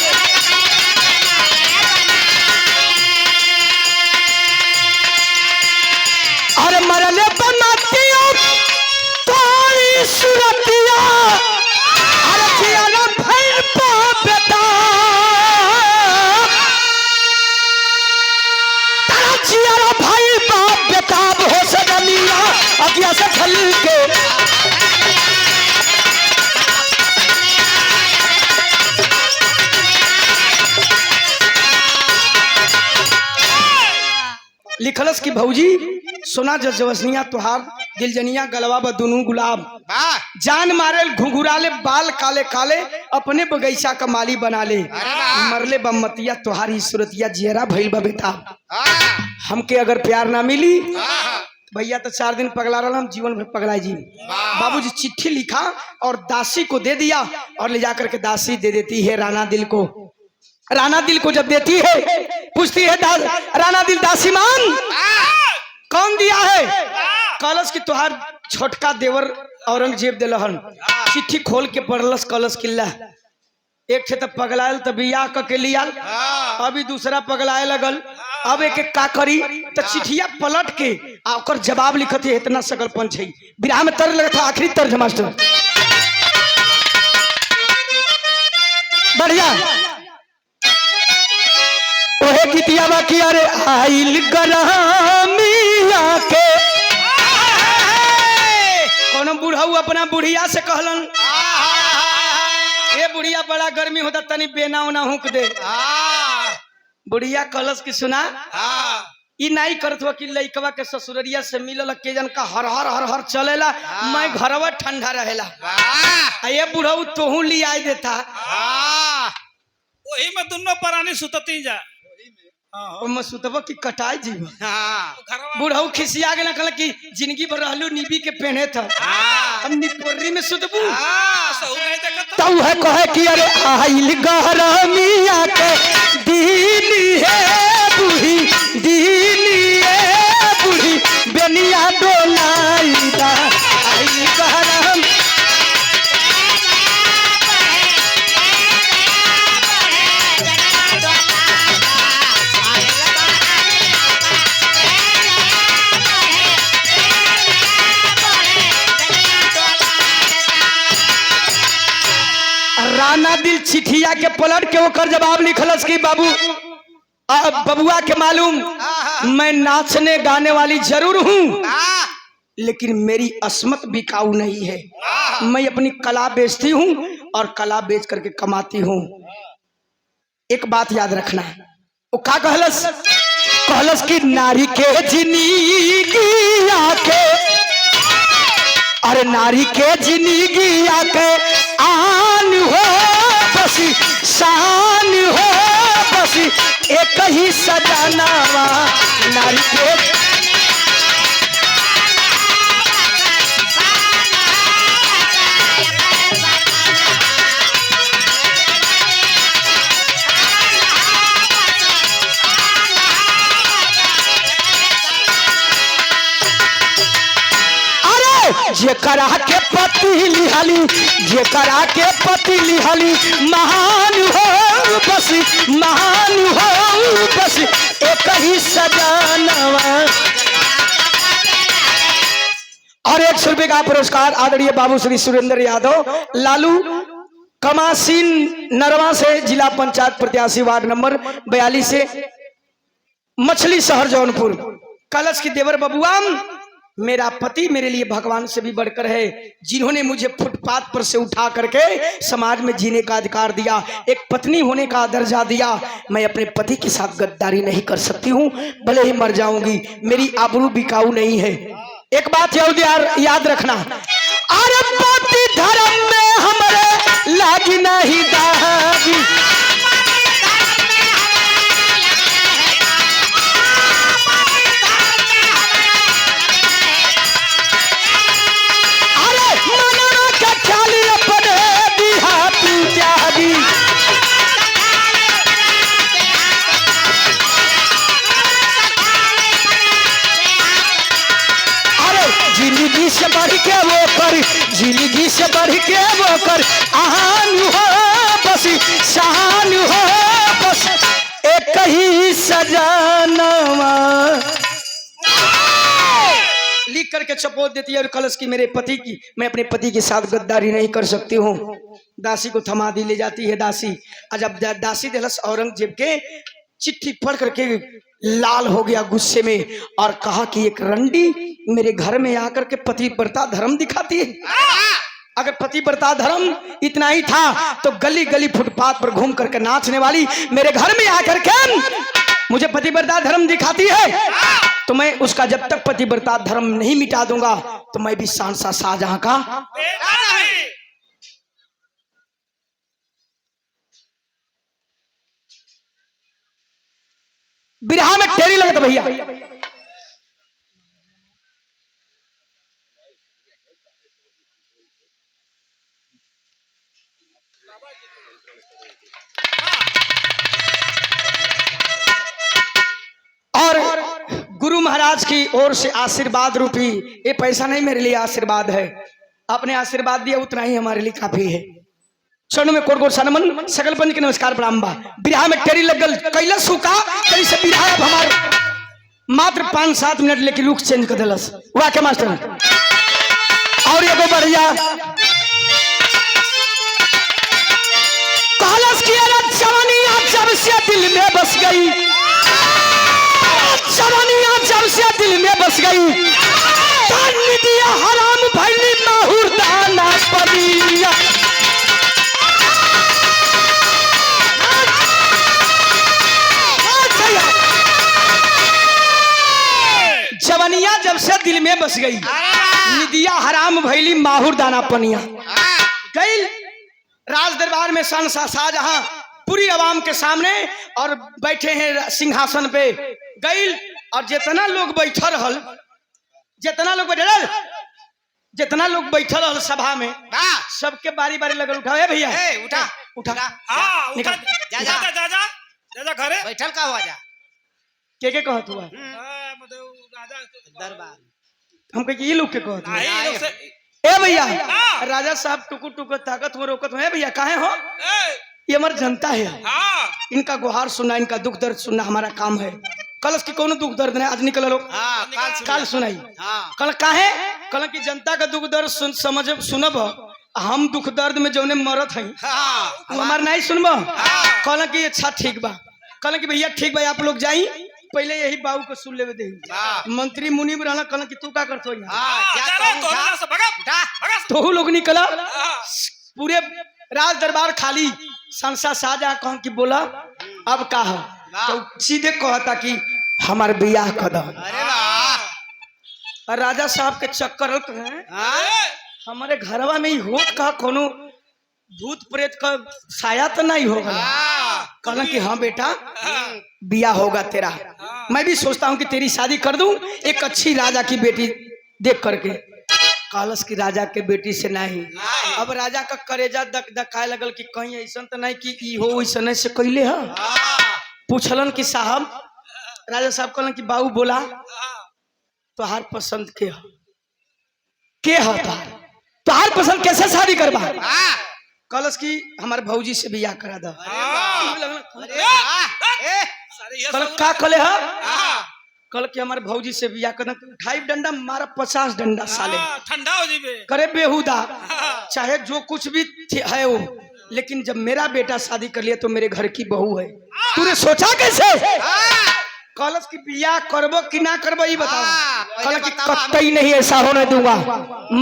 [SPEAKER 1] अरे मरले बनातिया तोरी सूरतिया, अरे जियाला भैर पा बेटा, तारा जियाला भैर पा बेटा हो सजनिया, अगिया से छल के लिखलस की भौजी सोना जसवनिया तुहार दिलजनिया, गलवा बदुनु गुलाब,
[SPEAKER 3] वाह
[SPEAKER 1] जान मारे घुंघराले, बाल काले काले, अपने बगीचा का माली बना ले, मरले बमतिया तुहारी सूरतिया, जियरा भइल बा बेटा,
[SPEAKER 3] हाँ
[SPEAKER 1] हमके अगर प्यार ना मिली
[SPEAKER 3] हाँ
[SPEAKER 1] भैया तो 4 दिन पगला रहा, हम जीवन भर पगला जी। बाबूजी चिट्ठी लिखा और दासी को दे दिया, और ले जाकर के दासी दे देती है राणा दिल को। राणा दिल को जब देती है पूछती है राणा दिल, दासी मान कौन दिया है? कलश की तुहार छोटका देवर औरंगजेब दिलहन। चिट्ठी खोल के पढ़लस, कलश किल्ला एक थे तो पगलायल तो बियाह के लिया, अभी दूसरा पगलाए लगल, अब एक एक का करी तो चिट्ठिया पलट के आकर जवाब लिखत है, इतना सकल पंच है। विराह में तर्ज लगा था, आखिरी तर्ज मास्टर बढ़िया ओहे गीतिया बाकी, अरे आइल गरमिया के, कोनो बुढ़ऊ अपना बुढ़िया से कहलन, ये बुढ़िया बड़ा गर्मी होता तनी बेना उना हुक दे। बुढ़िया कलश की सुना, ई नहीं करत हुआ कि लइकवा के ससुररिया से मिलल के जन का हर हर हर हर चलेला, मैं घरवा ठंडा रहेला, ये बुढ़ऊ तोहू लिया देता,
[SPEAKER 2] वही में दोनों परानी सुतती जा। हाँ
[SPEAKER 1] मैं सुतब की कटाई जीव
[SPEAKER 3] हाँ
[SPEAKER 2] घरवा
[SPEAKER 1] बुढ़ऊ खिसिया गया कहला कि जिंदगी भर रहलू निबी के पहने था
[SPEAKER 3] हाँ
[SPEAKER 1] हम निपोरी में सुतबू
[SPEAKER 2] सहू नहीं देखत
[SPEAKER 1] तऊ है कहे कि अरे आइल गहरमिया के दीनी है बूढ़ी दीनी है बूढ़ी बेनिया डोलाईदा आइल गहरम राना दिल चिठिया के पलट के ओकर जवाब लिखलस कि बाबू बबुआ के मालूम मैं नाचने गाने वाली जरूर हूँ
[SPEAKER 3] हाँ
[SPEAKER 1] लेकिन मेरी अस्मत बिकाऊ नहीं है। मैं अपनी कला बेचती हूँ और कला बेच करके कमाती हूँ। एक बात याद रखना वो का कहलस कहलस कि नारी के जिंदगी आके अरे नारी के जिंदगी आके आन हो बस शान हो बस एक ही सजानावा नारी के जेकरा के पति लिहाली जेकरा के पति लिहाली महान हो बस महान हो बस एक ही सजानवा। और 100 रुपए का पुरस्कार आदरणीय बाबू श्री सुरेंद्र यादव लालू कमासीन नरवा से जिला पंचायत प्रत्याशी वार्ड नंबर 42 से मछली शहर जौनपुर। कलश की देवर बबुआ मेरा पति मेरे लिए भगवान से भी बढ़कर है जिन्होंने मुझे फुटपाथ पर से उठा करके समाज में जीने का अधिकार दिया एक पत्नी होने का दर्जा दिया। मैं अपने पति के साथ गद्दारी नहीं कर सकती हूँ भले ही मर जाऊंगी मेरी आबरू बिकाऊ नहीं है। एक बात याद रखना अरे पति धर्म में हमारे लागी नहीं दागी जिंदगी से बढ़ के वो कर आहान हो बस शान हो बस एक ही सजानवा। लिख करके चपोत देती है और कलश की मेरे पति की मैं अपने पति के साथ गद्दारी नहीं कर सकती हूँ। दासी को थमा दी ले जाती है दासी। जब दासी दिलस औरंगजेब के चिट्ठी पढ़ करके लाल हो गया गुस्से में और कहा कि एक रंडी मेरे घर में आकर के पतिव्रता धर्म दिखाती है। अगर पतिव्रता धर्म इतना ही था तो गली गली फुटपाथ पर घूम करके नाचने वाली मेरे घर में आकर के मुझे पतिव्रता धर्म दिखाती है तो मैं उसका जब तक पतिव्रता धर्म नहीं मिटा दूंगा तो मैं भी शहंशाह शाहजहां का बिरहा में टेरी लगता भैया। और गुरु महाराज की ओर से आशीर्वाद रूपी ये पैसा नहीं मेरे लिए आशीर्वाद है आपने आशीर्वाद दिया उतना ही हमारे लिए काफी है। चरणों में कोट कोट सनमन सकल पंच के नमस्कार प्रणाम बा। बिरहा में टेरी लगल कैलस सुका कहीं से बिरहा अब हमार मात्र 5-7 मिनट लेके रुख चेंज कर दिलस वाह के मास्टर। और एगो बढ़िया कहलस की जवानिया जब से दिल में बस गई जवानिया जब से दिल में बस गई दिया हराम भैली माहुर दाना पलिया जवनिया जब से दिल में बस गई निदिया हराम भैली माहुर दाना पनिया गई। राज दरबार में शहंशाह शाहजहां पूरी आवाम के सामने और बैठे हैं सिंहासन पे गईल और जितना लोग बैठल रहल जितना लोग बैठल रहल सभा में सबके बारी बारी लगल उठा है भैया
[SPEAKER 3] उठा
[SPEAKER 1] उठा
[SPEAKER 2] हाँ उठा
[SPEAKER 3] जा, जा।
[SPEAKER 2] जा जा जा जा जा घरे
[SPEAKER 3] बैठल का हुआ जा
[SPEAKER 1] के कहत हुआ
[SPEAKER 2] मतलब राजा
[SPEAKER 3] दरबार
[SPEAKER 1] हम कहे कि ये लोग के कहत हुआ
[SPEAKER 2] आई लोग से
[SPEAKER 1] ए भैया
[SPEAKER 2] हाँ।
[SPEAKER 1] राजा साहब टुकुर टुकुर ताकत में रोकत है भैया काहे हो
[SPEAKER 2] ए,
[SPEAKER 1] ये हमारी जनता है
[SPEAKER 2] हाँ
[SPEAKER 1] इनका गुहार सुनना इनका दुख दर्द सुनना हमारा काम है कल की कोनो दुख दर्द नहीं आज निकल लोग
[SPEAKER 3] हाँ
[SPEAKER 1] काल सुनाई
[SPEAKER 3] हाँ
[SPEAKER 1] कल काहे कल की जनता का दुख दर्द समझ सुनब हम दुख दर्द में जौने मरत है
[SPEAKER 3] हाँ
[SPEAKER 1] वो हमार नहीं सुनब कल की अच्छा ठीक बा कल की भैया ठीक बा आप लोग जाई पहले यही बाबू को सुन लेवे दे
[SPEAKER 3] हाँ।
[SPEAKER 1] मंत्री मुनि में रहना कल की तू का करतो यहाँ
[SPEAKER 3] हाँ जा
[SPEAKER 2] चलो
[SPEAKER 3] तो
[SPEAKER 2] तो
[SPEAKER 3] उठा
[SPEAKER 2] से भगा
[SPEAKER 3] उठा
[SPEAKER 2] भगा
[SPEAKER 1] तो लोग निकला
[SPEAKER 2] हाँ।
[SPEAKER 1] पूरे राज दरबार खाली संसा साजा कह की बोला अब का है तो सीधे कहता कि हमार बियाह कदम
[SPEAKER 3] अरे वाह
[SPEAKER 1] और राजा साहब के चक्कर है
[SPEAKER 3] हाँ
[SPEAKER 1] हमारे घरवा में ही होत का कोनो भूत प्रेत का साया तो नहीं होगा कहना कि हाँ बेटा बियाह होगा तेरा मैं भी सोचता हूँ कि तेरी शादी कर दूं एक अच्छी राजा की बेटी देख करके कालस की राजा के बेटी से नहीं अब राजा का करेजा दक दकाए लगल कि कहीं ऐसा तो नहीं कि ई हो वैसा से कैले है पूछलन कि साहब राजा साहब कहलन कि बाबू बोला तोहार पसंद के है तोहार पसंद कैसे शादी करवा कलश की हमारे भौजी से बियाह करा दो कल का कले है कल के हमारे भौजी से बियाह करना 28 डंडा मारा 50 डंडा साले
[SPEAKER 2] ठंडा हो जीबे
[SPEAKER 1] करे बेहुदा चाहे जो कुछ भी है वो लेकिन जब मेरा बेटा शादी कर लिया तो मेरे घर की बहू है तूने सोचा कैसे कलश की बियाह करबो कि ना करबो ये बताओ कल की कतई नहीं ऐसा होने दूंगा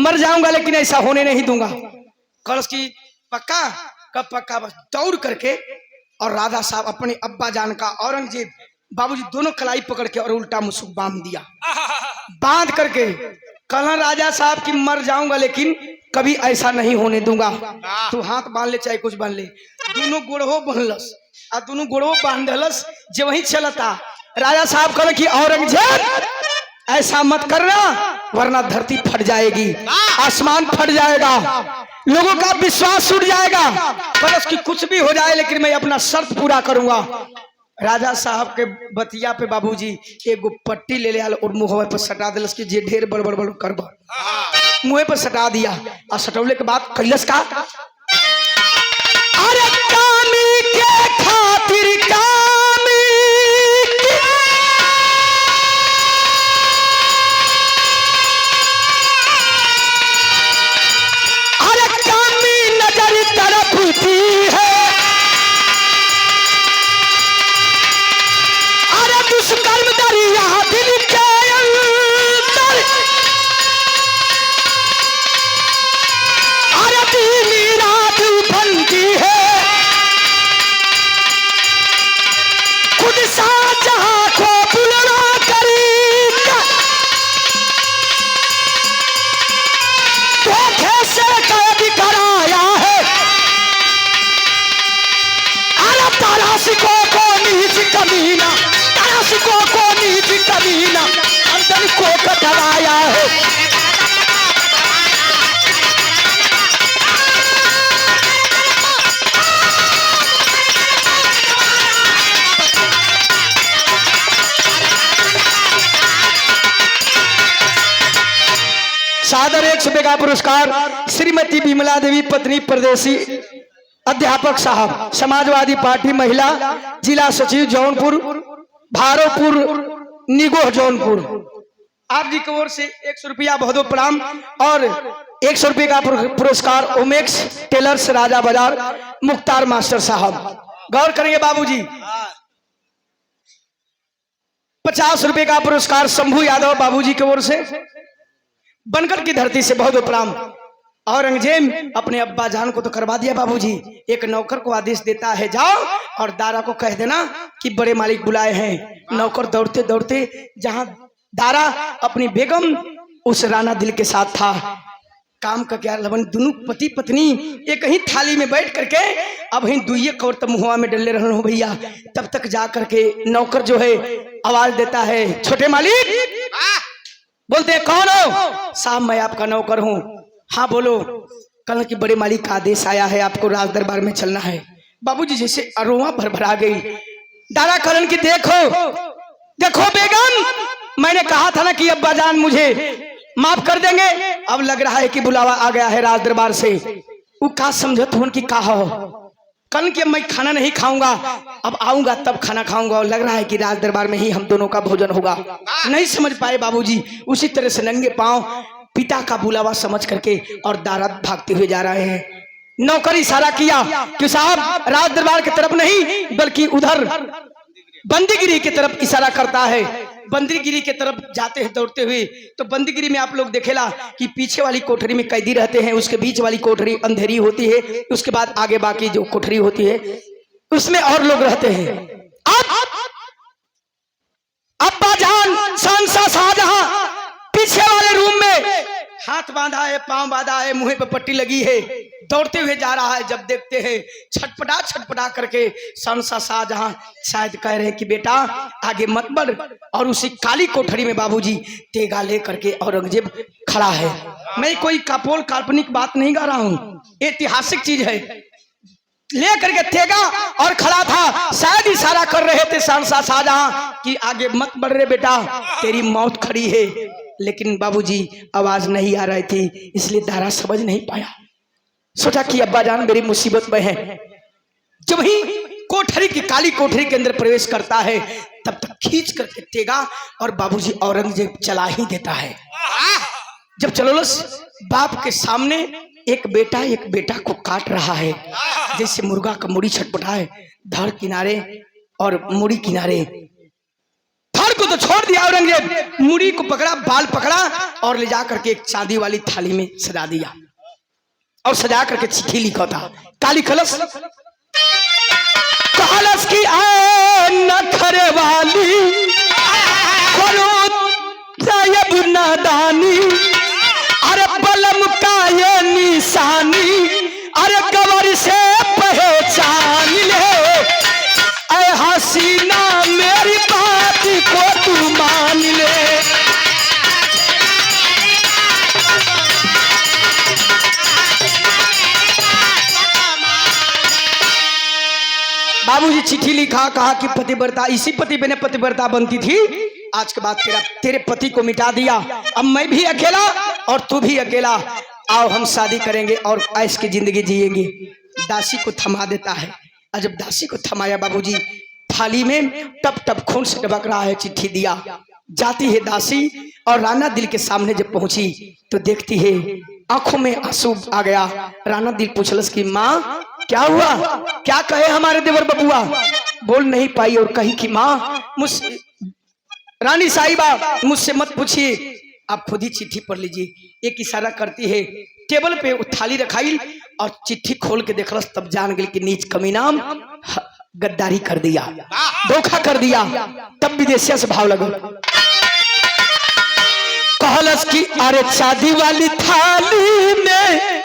[SPEAKER 1] मर जाऊंगा लेकिन ऐसा होने नहीं दूंगा कलश की पक्का कब पक्का बस दौड़ करके और राजा साहब अपने अब्बा जान का औरंगजेब बाबूजी दोनों कलाई पकड़ के और उल्टा मुसुक बांध करके कल राजा साहब की मर जाऊंगा लेकिन कभी ऐसा नहीं होने दूंगा तू हाथ बांध ले चाहे कुछ बांध ले दोनों गोड़ो बांधलस आ दोनों गोड़ो बांधलस जो वही चलता राजा साहब कल की औरंगजेब ऐसा मत करना वरना धरती फट जाएगी आसमान फट जाएगा लोगों का विश्वास उड़ जाएगा पर उसकी कुछ भी हो जाए लेकिन मैं अपना शर्त पूरा करूंगा राजा साहब के बतिया पे बाबूजी एक पट्टी ले लिया और मुँह पर सटा दिलस की जे ढेर बड़ बड़ बड़ कर मुँह पर सटा दिया और सटौले के बाद कैलस का अरे कामी के खातिर कामी अरे कामी नजर तरफ थी है दुष्कर्म दरिया दिल के अंदर अरे दीनी रात बनती है खुद सा जहां को बुलना करी धोखे से कैद कराया है अरे तारासिकों को नीच कमीना को नीच कमीना अंदर को कटवाया है सादर 100 रुपये का पुरस्कार श्रीमती विमला देवी पत्नी प्रदेशी अध्यापक साहब समाजवादी पार्टी महिला जिला सचिव जौनपुर भारोपुर निगोह जौनपुर आप जी की ओर से 100 रुपया बहुत प्रणाम और 100 रुपये का पुरस्कार ओमेक्स टेलर्स राजा बाजार मुख्तार मास्टर साहब गौर करेंगे बाबूजी 50 रुपये का पुरस्कार शंभू यादव बाबूजी की ओर से बनकर की धरती से बहुत प्रणाम औरंगजेब अपने अब्बा जान को तो करवा दिया बाबूजी एक नौकर को आदेश देता है जाओ और दारा को कह देना कि बड़े मालिक बुलाए हैं नौकर दौड़ते दौड़ते जहां दारा अपनी बेगम उस राणा दिल के साथ था काम का क्या लवन दोनों पति पत्नी एक ही थाली में बैठ करके अब ही दुइये कौर तब मुहवा में डले रहन हो भैया। तब तक जा करके नौकर जो है आवाज देता है, छोटे मालिक। बोलते हैं कौन हो? साहब मैं आपका नौकर हूँ। हाँ बोलो। कल की बड़े मालिक का आदेश आया है, आपको राज दरबार में चलना है। बाबूजी जैसे अरोवा भरभरा गई। दादा करण की देखो देखो बेगम, मैंने कहा था ना कि अब्बा जान मुझे माफ कर देंगे। अब लग रहा है कि बुलावा आ गया है राज दरबार से। वो का समझत हो कि कहा हो कल के मैं खाना नहीं खाऊंगा, अब आऊंगा तब खाना खाऊंगा। और लग रहा है कि राज दरबार में ही हम दोनों का भोजन होगा। नहीं समझ पाए बाबूजी। उसी तरह से नंगे पांव पिता का बुलावा समझ करके और दारात भागते हुए जा रहे हैं। नौकर इशारा किया कि साहब राज दरबार की तरफ नहीं बल्कि उधर बंदीगिरी की तरफ इशारा करता है। बंदीगिरी की तरफ जाते हैं दौड़ते हुए। तो बंदीगिरी में आप लोग देखेला कि पीछे वाली कोठरी में कैदी रहते हैं, उसके बीच वाली कोठरी अंधेरी होती है, उसके बाद आगे बाकी जो कोठरी होती है उसमें और लोग रहते हैं। अब्बा जान शाहनशाह शाहजहां पीछे वाले रूम में हाथ बांधा है, पांव बांधा है, मुंह पे पट्टी लगी है, दौड़ते हुए जा रहा है। जब देखते हैं छटपटा करके शाहनशाह शाहजहां शायद कह रहे हैं कि बेटा आगे मत बढ़। और उसी काली कोठरी में बाबूजी तेगा ले करके औरंगजेब खड़ा है। मैं कोई कापोल काल्पनिक बात नहीं गा रहा हूँ, ऐतिहासिक चीज है। ले करके तेगा और खड़ा था, शायद इशारा कर रहे थे शाहनशाह शाहजहां कि आगे मत बढ़ रे बेटा, तेरी मौत खड़ी है। लेकिन बाबूजी आवाज नहीं आ रही थी, इसलिए दारा समझ नहीं पाया। सोचा कि अब्बा जान मेरी मुसीबत में है। जब ही कोठरी की काली कोठरी के अंदर प्रवेश करता है तब तक खींच करके तेगा और बाबूजी औरंगजेब चला ही देता है। जब चलोलस बाप के सामने एक बेटा को काट रहा है, जैसे मुर्गा का मुड़ी छटपटा है, धड़ किनारे और मुड़ी किनारे। धड़ को तो छोड़ दिया औरंगजेब, मुड़ी को पकड़ा, बाल पकड़ा और ले जा करके एक चांदी वाली थाली में सजा दिया और सजा करके चिट्ठी लिखा था। काली खलस कहलस की नखरे वाली करो नादानी, अरे बलम का ये निशानी, अरे कबर से पहचान ले, ऐ हसीना मेरी बात को तू मान ले। बाबूजी चिट्ठी लिखा, कहा कि पतिव्रता, इसी पति बने पतिव्रता बनती थी, आज के बाद तेरे पति को मिटा दिया, अब मैं भी अकेला और तू भी अकेला, आओ हम शादी करेंगे और ऐश की जिंदगी जिएंगे। दासी को थमा देता है। और जब दासी को थमाया बाबूजी, थाली में टप टप खून से टपक रहा है, चिट्ठी दिया। जाती है दासी और राना दिल के सामने जब पहुंची तो देखती है आंखों में आंसू आ गया। राना दिल पूछलस कि माँ क्या हुआ, क्या कहे हमारे देवर बबुआ। बोल नहीं पाई और कही कि माँ मुझसे, रानी साहिबा मुझसे मत पूछिए, आप खुद ही चिट्ठी पढ़ लीजिए। एक इशारा करती है, टेबल पे थाली रखाई और चिट्ठी खोल के देखलस, तब जान गई कि नीच कमीना गद्दारी कर दिया, धोखा कर दिया। तब विदेशिया से भाव लगल, कहलस की अरे शादी वाली थाली में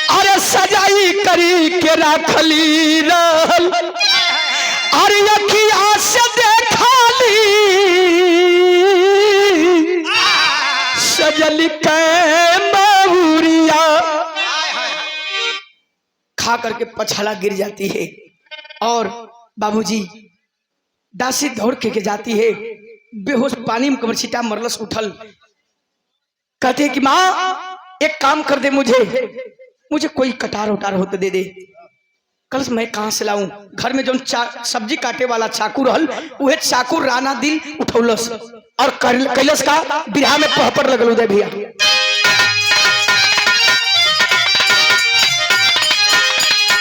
[SPEAKER 1] अरे सजाई करी के राखली रहल, अरे अखिया से देखाली सजल के महुरिया। खा करके पछाला गिर जाती है और बाबूजी दासी दौड़ के जाती है, बेहोश पानी में कमर छिटा मरलस उठल। कहते कि माँ एक काम कर दे, मुझे कोई कटार उटार होते दे दे। कल मैं कहां से लाऊं, घर में जो सब्जी काटे वाला चाकू रहल, वह चाकू राना दिल उठौलस और कैलस का बिरहा में पहपर लगल उदय भैया।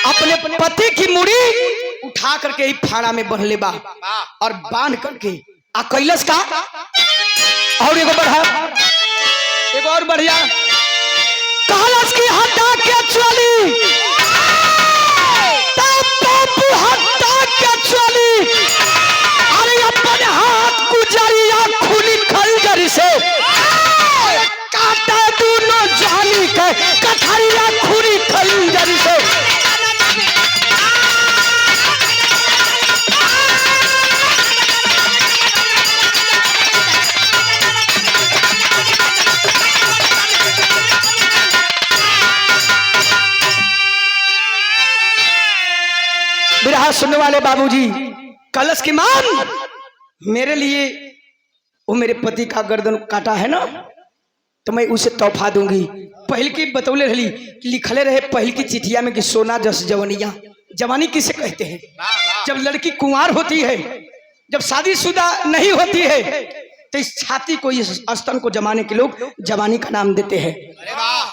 [SPEAKER 1] अपने पति की मुड़ी उठा करके ही फाड़ा में बंध ले बा और बांध करके आ कैलस का। और एगो और बढ़िया कहलस की हटा के चली, हटा के चली, अरे अपने हाथ गुजरिया खुली खलगर से काटा दोनों सुनने वाले बाबूजी, कलश की मान मेरे लिए वो मेरे पति का गर्दन काटा है ना, तो मैं उसे तोहफा दूंगी। पहल की बतौले रही लिखले रहे पहल की चिठिया में कि सोना जस जवनिया। जवानी किसे कहते हैं? जब लड़की कुंवार होती है, जब शादीशुदा नहीं होती है, तो इस छाती को, इस स्तन को जमाने के लोग जवानी का नाम देते हैं।
[SPEAKER 3] अरे वाह,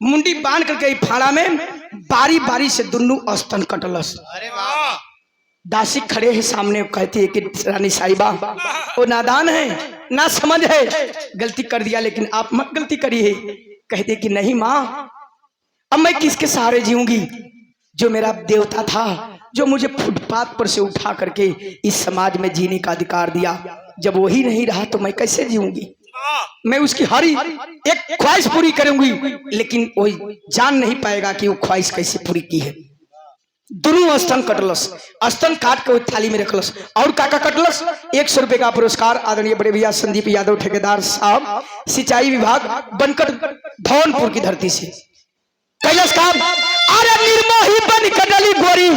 [SPEAKER 1] मुंडी बांध करके ई फाड़ा में बारी बारी से दुन्नू स्तन कटलस।
[SPEAKER 3] अरे वाह,
[SPEAKER 1] दासी खड़े हैं सामने, कहती है कि रानी साहिबा वो नादान है, ना समझ है, गलती कर दिया, लेकिन आप मत गलती करिए। कहते कि नहीं माँ, अब मैं किसके सहारे जीऊंगी? जो मेरा देवता था, जो मुझे फुटपाथ पर से उठा करके इस समाज में जीने का अधिकार दिया, जब वही नहीं रहा तो मैं कैसे जीऊंगी? मैं उसकी हर एक ख्वाहिश पूरी करूंगी, लेकिन वही जान नहीं पाएगा कि वो ख्वाहिश कैसे पूरी की है। दोनों स्तन कटलस, स्तन काट के थाली में रखलस। और काका कटलस 100 रुपए का पुरस्कार आदरणीय बड़े भैया संदीप यादव ठेकेदार साहब, सिंचाई विभाग, बनकर धौनपुर की धरती से। कैलाश काम, अरे निर्मोही बन कटली गोरी,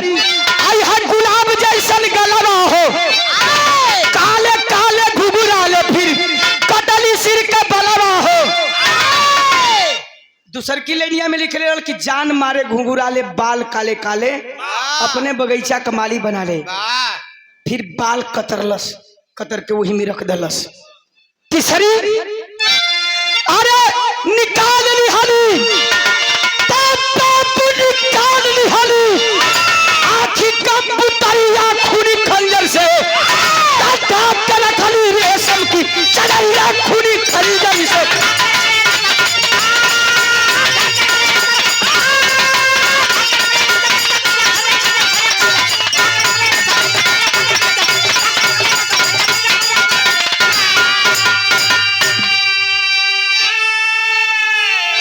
[SPEAKER 1] आई है गुलाब जैसन गलवा हो, काले काले घुघुराले फिर कटली सिर का बलवा हो। दूसर की लेनिया में लिख रहे कि जान मारे घुंघुराले बाल काले काले, अपने बगीचा कमाली बना ले।
[SPEAKER 3] वाह,
[SPEAKER 1] फिर बाल कतरलस, कतर के वही में रख दलस। तीसरी, अरे निकाल ली हली, निकाल ली हली, आखी का बुतरिया खूनी खंजर से काट के रखली रेशम की चढ़ैया खूनी खंजर से।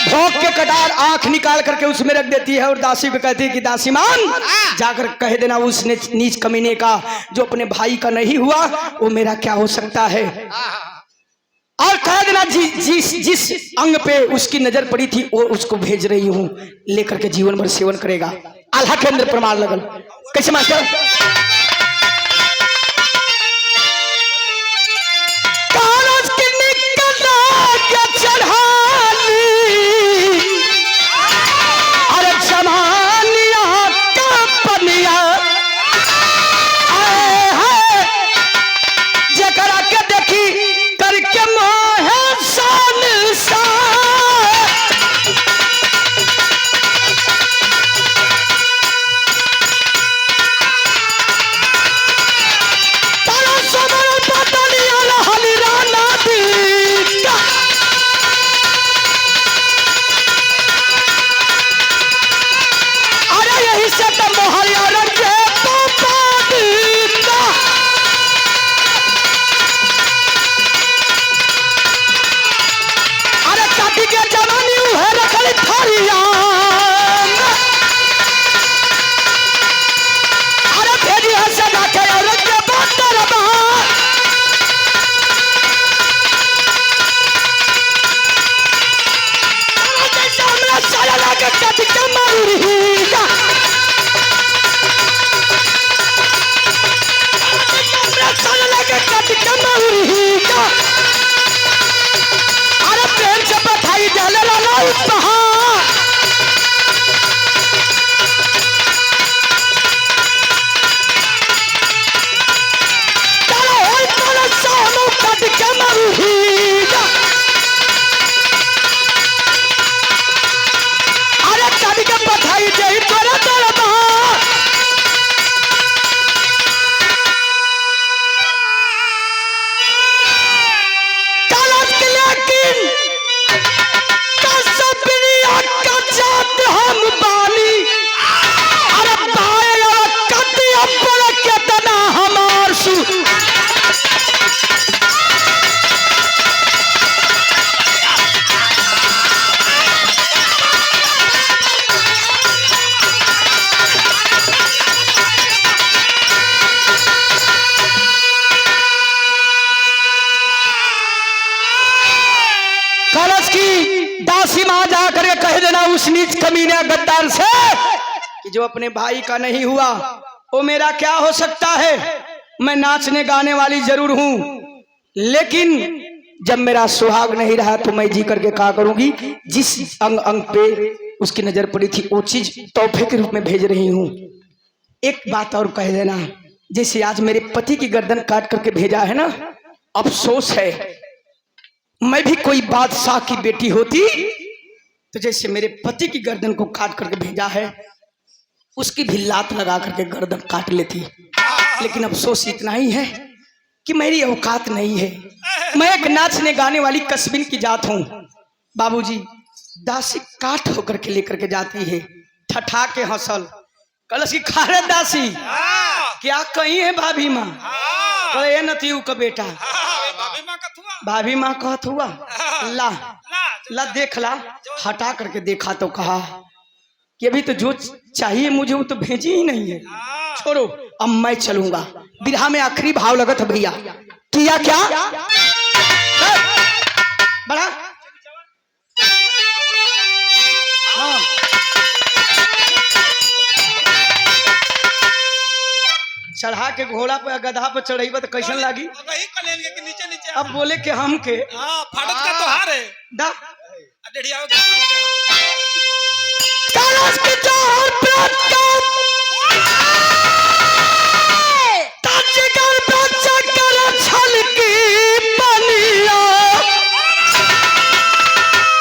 [SPEAKER 1] भोग के कटार आंख निकाल करके उसमें रख देती है और दासी को कहती है कि दासी मान, जाकर कह देना उस नीच कमीने का, जो अपने भाई का नहीं हुआ वो मेरा क्या हो सकता है। और कह देना जिस अंग पे उसकी नजर पड़ी थी वो उसको भेज रही हूं, लेकर के जीवन भर सेवन करेगा। आल्हा के अंदर प्रमाण लगल। कैसे मास्टर? उस नीच कमीने गद्दार से कि जो अपने भाई का नहीं हुआ वो मेरा क्या हो सकता है। मैं नाचने गाने वाली जरूर हूं, लेकिन जब मेरा सुहाग नहीं रहा तो मैं जी करके क्या करूंगी। जिस अंग अंग पे उसकी नजर पड़ी थी वो चीज तोहफे के रूप में भेज रही हूं। एक बात और कह देना, जैसे आज मेरे पति की गर्दन काट करके भेजा है ना, अफसोस है मैं भी कोई बादशाह की बेटी होती तो जैसे मेरे पति की गर्दन को काट करके भेजा है उसकी भी लात लगा करके गर्दन काट लेती। लेकिन अफसोस इतना ही है कि मेरी औकात नहीं है। मैं एक नाचने गाने वाली कस्बिन की जात हूँ। बाबूजी दासी काट होकर के लेकर के जाती है, ठठा के हंसल कलश की खारे दासी क्या कही है भाभी माँ, कहे नतीऊ का बेटा भाभी माँ कहत हुआ ला ला देख ला। हटा करके देखा तो कहा कि अभी तो जो चाहिए मुझे वो तो भेजी ही नहीं है, छोड़ो अब मैं चलूंगा। बिरहा में आखिरी भाव लगत है भैया, किया क्या बड़ा हाँ। चढ़ा के घोड़ा पे गधा पे चढ़ेबा तो कैसन लागी।
[SPEAKER 2] नीचे नीचे
[SPEAKER 1] अब बोले कि हम के
[SPEAKER 2] फाटक का त्योहार है
[SPEAKER 1] दा
[SPEAKER 2] डेढ़िया
[SPEAKER 1] कालस के त्योहार प्राप्त कर ताजगर बच्चा कर छल की बनिया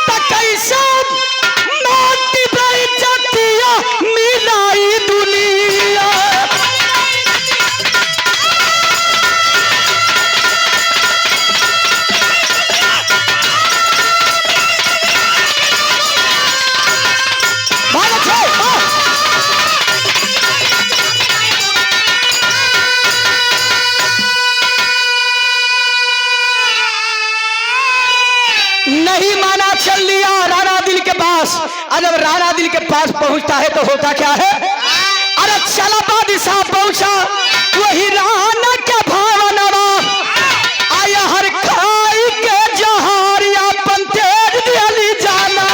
[SPEAKER 1] त कैसा माटी बई जतिया मिलाई दुनिया। नहीं माना चल लिया राणा दिल के पास। और जब राणा दिल के पास पहुंचता है तो होता क्या है, अरे चला बादशाह पहुंचा वही राणा के भावनवा आया हर खाई के जहारिया पंतेज दिली जाना।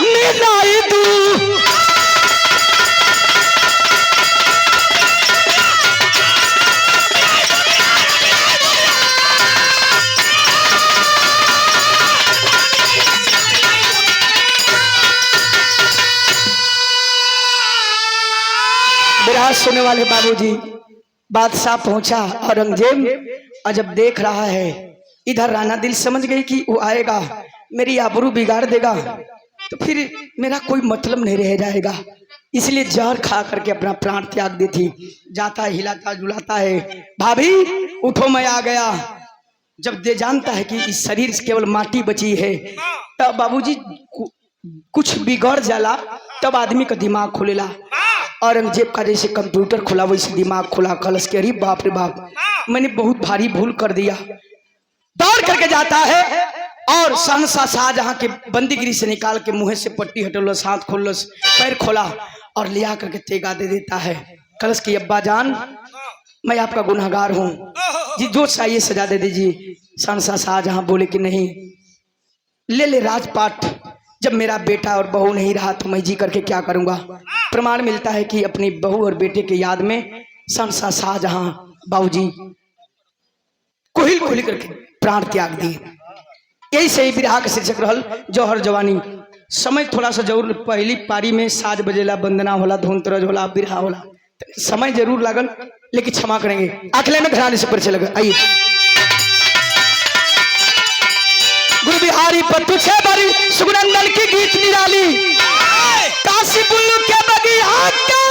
[SPEAKER 1] मिलाई दू बिरहा सुनने वाले बाबूजी, बादशाह पहुंचा औरंगजेब और जब देख रहा है इधर राणा दिल समझ गई कि वो आएगा मेरी आबरू बिगाड़ देगा तो फिर मेरा कोई मतलब नहीं रह जाएगा, इसलिए जहर खा करके अपना प्राण त्याग दी थी। जाता है हिलाता जुलाता है, भाभी उठो मैं आ गया। जब दे जानता है कि इस शरीर से केवल माटी बची है तब बाबूजी कुछ बिगड़ जाला तब आदमी का दिमाग खुलेला। औरंगजेब का जैसे कंप्यूटर खुला वैसे दिमाग खुला। कलश के अरे बाप रे बाप मैंने बहुत भारी भूल कर दिया। दौड़ करके जाता है और सहनशाह शाहजहां के बंदीगिरी से निकाल के मुंह से पट्टी हटोलस, हाथ खोलस, पैर खोला और लिया करके तेगा दे देता है। कलश की अब्बा जान मैं आपका गुनहगार हूँ जी, जो चाहिए सजा दे दीजिए। सहनशाह शाहजहां बोले कि नहीं ले ले राजपाट, जब मेरा बेटा और बहू नहीं रहा तो मैं जी करके क्या करूंगा। प्रमाण मिलता है कि अपनी बहू और बेटे के याद में सहनशाह शाहजहां बाबूजी कोहिल कोहिल करके प्राण त्याग दिए। यही सही बिरहा के शीर्षक रहल जौहर जवानी। समय थोड़ा सा जरूर पहली पारी में साज बजेला, वंदना होला, धुन तरज होला, बिरहा होला, समय जरूर लागल लेकिन क्षमा करेंगे। अगले में घराने से परिचय लगा। आइए गुरु बिहारी पत्तू छे बारी सुगनंदन की गीत निराली, काशी बुल्लू के बगिया के